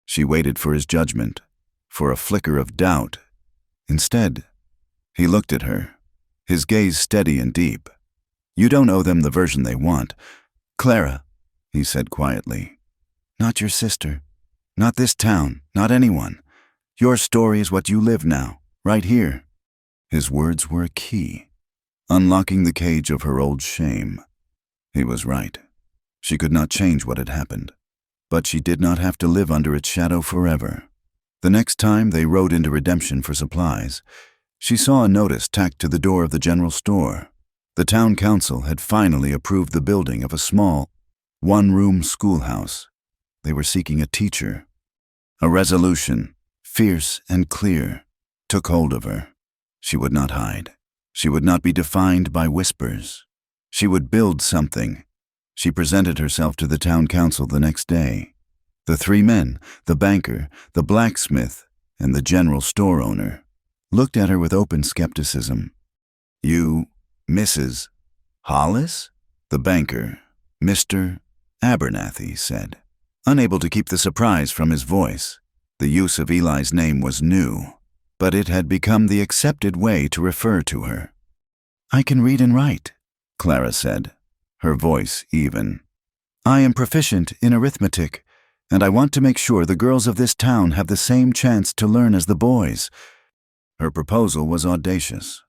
She waited for his judgment, for a flicker of doubt. Instead, he looked at her, his gaze steady and deep. "You don't owe them the version they want. Clara," he said quietly, "not your sister, not this town, not anyone. Your story is what you live now, right here." His words were a key, unlocking the cage of her old shame. He was right. She could not change what had happened, but she did not have to live under its shadow forever. The next time they rode into Redemption for supplies, she saw a notice tacked to the door of the general store. The town council had finally approved the building of a small, one-room schoolhouse. They were seeking a teacher. A resolution, fierce and clear, took hold of her. She would not hide. She would not be defined by whispers. She would build something. She presented herself to the town council the next day. The 3 men, the banker, the blacksmith, and the general store owner, looked at her with open skepticism. "You, Mrs. Hollis?" The banker, Mr. Abernathy, said, unable to keep the surprise from his voice. The use of Eli's name was new, but it had become the accepted way to refer to her. "I can read and write," Clara said, her voice even. "I am proficient in arithmetic, and I want to make sure the girls of this town have the same chance to learn as the boys." Her proposal was audacious.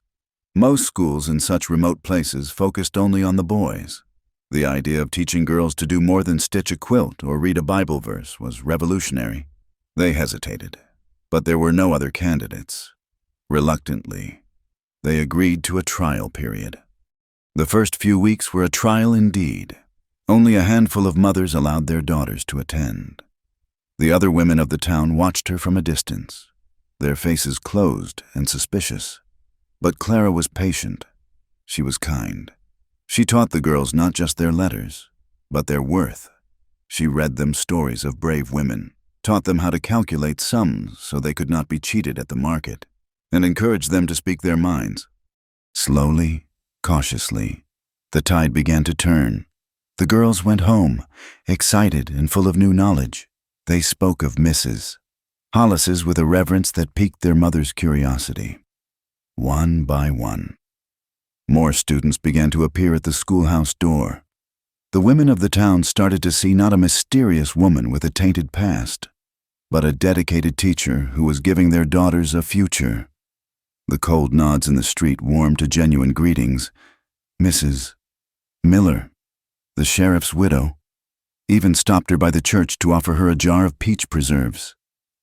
Most schools in such remote places focused only on the boys. The idea of teaching girls to do more than stitch a quilt or read a Bible verse was revolutionary. They hesitated, but there were no other candidates. Reluctantly, they agreed to a trial period. The first few weeks were a trial indeed. Only a handful of mothers allowed their daughters to attend. The other women of the town watched her from a distance, their faces closed and suspicious. But Clara was patient. She was kind. She taught the girls not just their letters, but their worth. She read them stories of brave women, taught them how to calculate sums so they could not be cheated at the market, and encouraged them to speak their minds. Slowly, cautiously, the tide began to turn. The girls went home, excited and full of new knowledge. They spoke of Mrs. Hollis's with a reverence that piqued their mother's curiosity. One by one, more students began to appear at the schoolhouse door. The women of the town started to see not a mysterious woman with a tainted past, but a dedicated teacher who was giving their daughters a future. The cold nods in the street warmed to genuine greetings. Mrs. Miller, the sheriff's widow, even stopped her by the church to offer her a jar of peach preserves.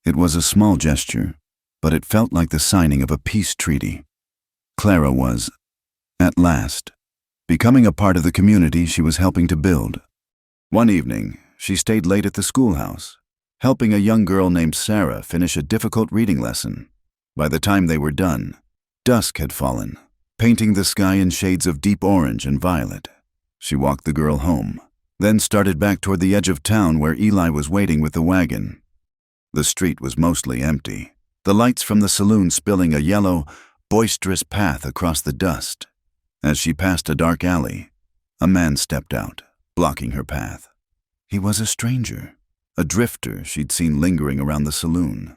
It was a small gesture, but it felt like the signing of a peace treaty. Clara was, at last, becoming a part of the community she was helping to build. One evening, she stayed late at the schoolhouse, helping a young girl named Sarah finish a difficult reading lesson. By the time they were done, dusk had fallen, painting the sky in shades of deep orange and violet. She walked the girl home, then started back toward the edge of town where Eli was waiting with the wagon. The street was mostly empty, the lights from the saloon spilling a yellow, boisterous path across the dust. As she passed a dark alley, a man stepped out, blocking her path. He was a stranger, a drifter she'd seen lingering around the saloon,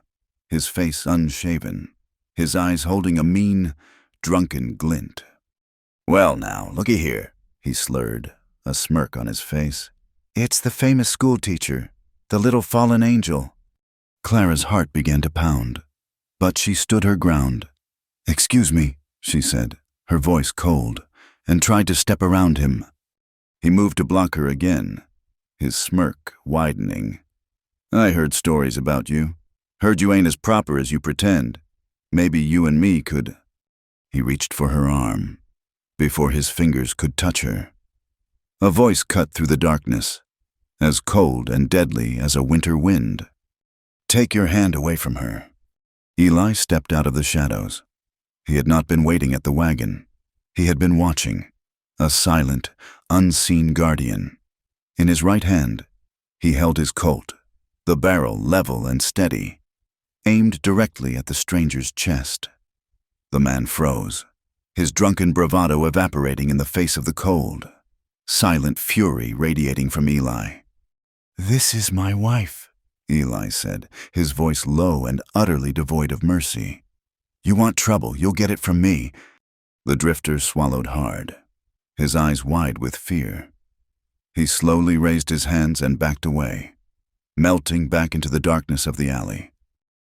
his face unshaven, his eyes holding a mean, drunken glint. "Well now, looky here," he slurred, a smirk on his face. "It's the famous schoolteacher, the little fallen angel." Clara's heart began to pound, but she stood her ground. "Excuse me," she said, her voice cold, and tried to step around him. He moved to block her again, his smirk widening. "I heard stories about you. Heard you ain't as proper as you pretend. Maybe you and me could—" He reached for her arm, before his fingers could touch her. A voice cut through the darkness, as cold and deadly as a winter wind. "Take your hand away from her." Eli stepped out of the shadows. He had not been waiting at the wagon. He had been watching, a silent, unseen guardian. In his right hand, he held his Colt, the barrel level and steady, aimed directly at the stranger's chest. The man froze, his drunken bravado evaporating in the face of the cold, silent fury radiating from Eli. "This is my wife," Eli said, his voice low and utterly devoid of mercy. "You want trouble, you'll get it from me." The drifter swallowed hard, his eyes wide with fear. He slowly raised his hands and backed away, melting back into the darkness of the alley.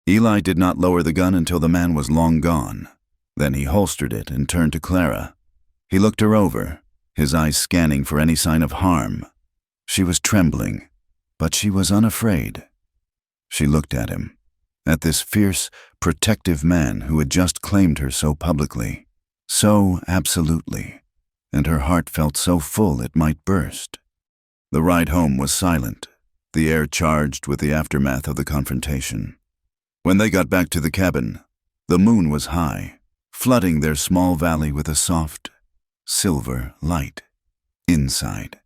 Eli did not lower the gun until the man was long gone. Then he holstered it and turned to Clara. He looked her over, his eyes scanning for any sign of harm. She was trembling, but she was unafraid. She looked at him, at this fierce, protective man who had just claimed her so publicly, so absolutely, and her heart felt so full it might burst. The ride home was silent, the air charged with the aftermath of the confrontation. When they got back to the cabin, the moon was high, flooding their small valley with a soft, silver light. Inside,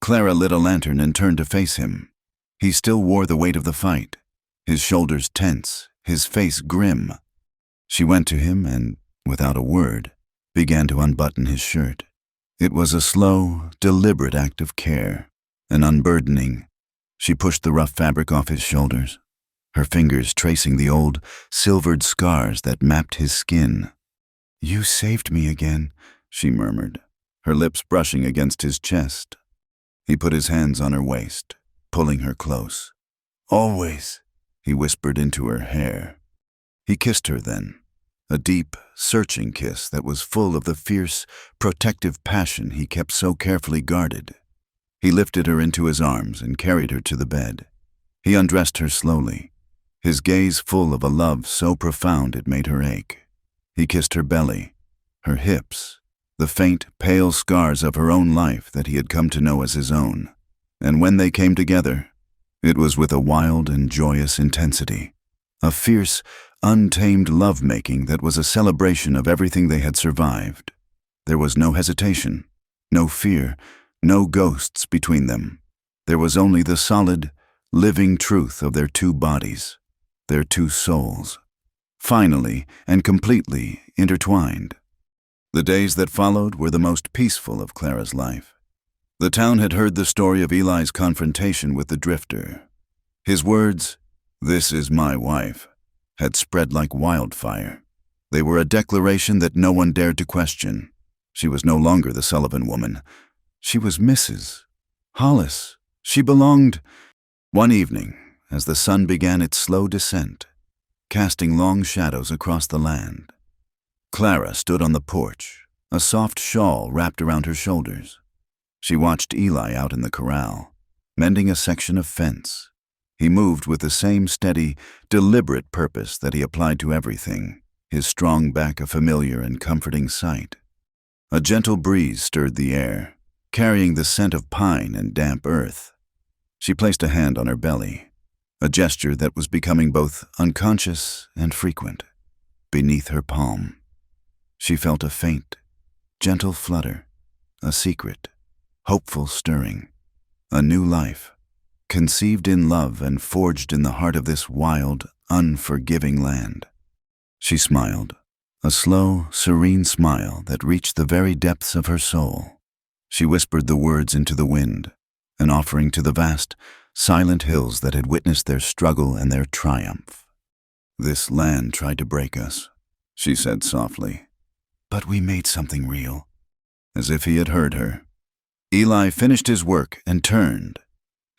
Clara lit a lantern and turned to face him. He still wore the weight of the fight, his shoulders tense, his face grim. She went to him and, without a word, began to unbutton his shirt. It was a slow, deliberate act of care, an unburdening. She pushed the rough fabric off his shoulders, her fingers tracing the old, silvered scars that mapped his skin. "You saved me again," she murmured, her lips brushing against his chest. He put his hands on her waist, pulling her close. "Always," he whispered into her hair. He kissed her then, a deep, searching kiss that was full of the fierce, protective passion he kept so carefully guarded. He lifted her into his arms and carried her to the bed. He undressed her slowly, his gaze full of a love so profound it made her ache. He kissed her belly, her hips, the faint, pale scars of her own life that he had come to know as his own. And when they came together, it was with a wild and joyous intensity, a fierce, untamed love-making that was a celebration of everything they had survived. There was no hesitation, no fear, no ghosts between them. There was only the solid, living truth of their two bodies, their two souls, finally and completely intertwined. The days that followed were the most peaceful of Clara's life. The town had heard the story of Eli's confrontation with the drifter. His words, "This is my wife," had spread like wildfire. They were a declaration that no one dared to question. She was no longer the Sullivan woman. She was Mrs. Hollis. She belonged. One evening, as the sun began its slow descent, casting long shadows across the land, Clara stood on the porch, a soft shawl wrapped around her shoulders. She watched Eli out in the corral, mending a section of fence. He moved with the same steady, deliberate purpose that he applied to everything, his strong back a familiar and comforting sight. A gentle breeze stirred the air, carrying the scent of pine and damp earth. She placed a hand on her belly, a gesture that was becoming both unconscious and frequent. Beneath her palm, she felt a faint, gentle flutter, a secret, hopeful stirring, a new life, conceived in love and forged in the heart of this wild, unforgiving land. She smiled, a slow, serene smile that reached the very depths of her soul. She whispered the words into the wind, an offering to the vast, silent hills that had witnessed their struggle and their triumph. "This land tried to break us," she said softly, "but we made something real." As if he had heard her, Eli finished his work and turned.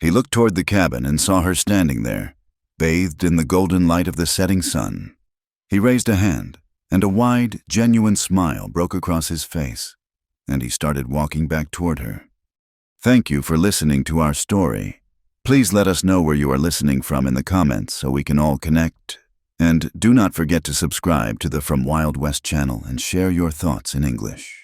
He looked toward the cabin and saw her standing there, bathed in the golden light of the setting sun. He raised a hand, and a wide, genuine smile broke across his face, and he started walking back toward her. Thank you for listening to our story. Please let us know where you are listening from in the comments so we can all connect. And do not forget to subscribe to the From Wild West channel and share your thoughts in English.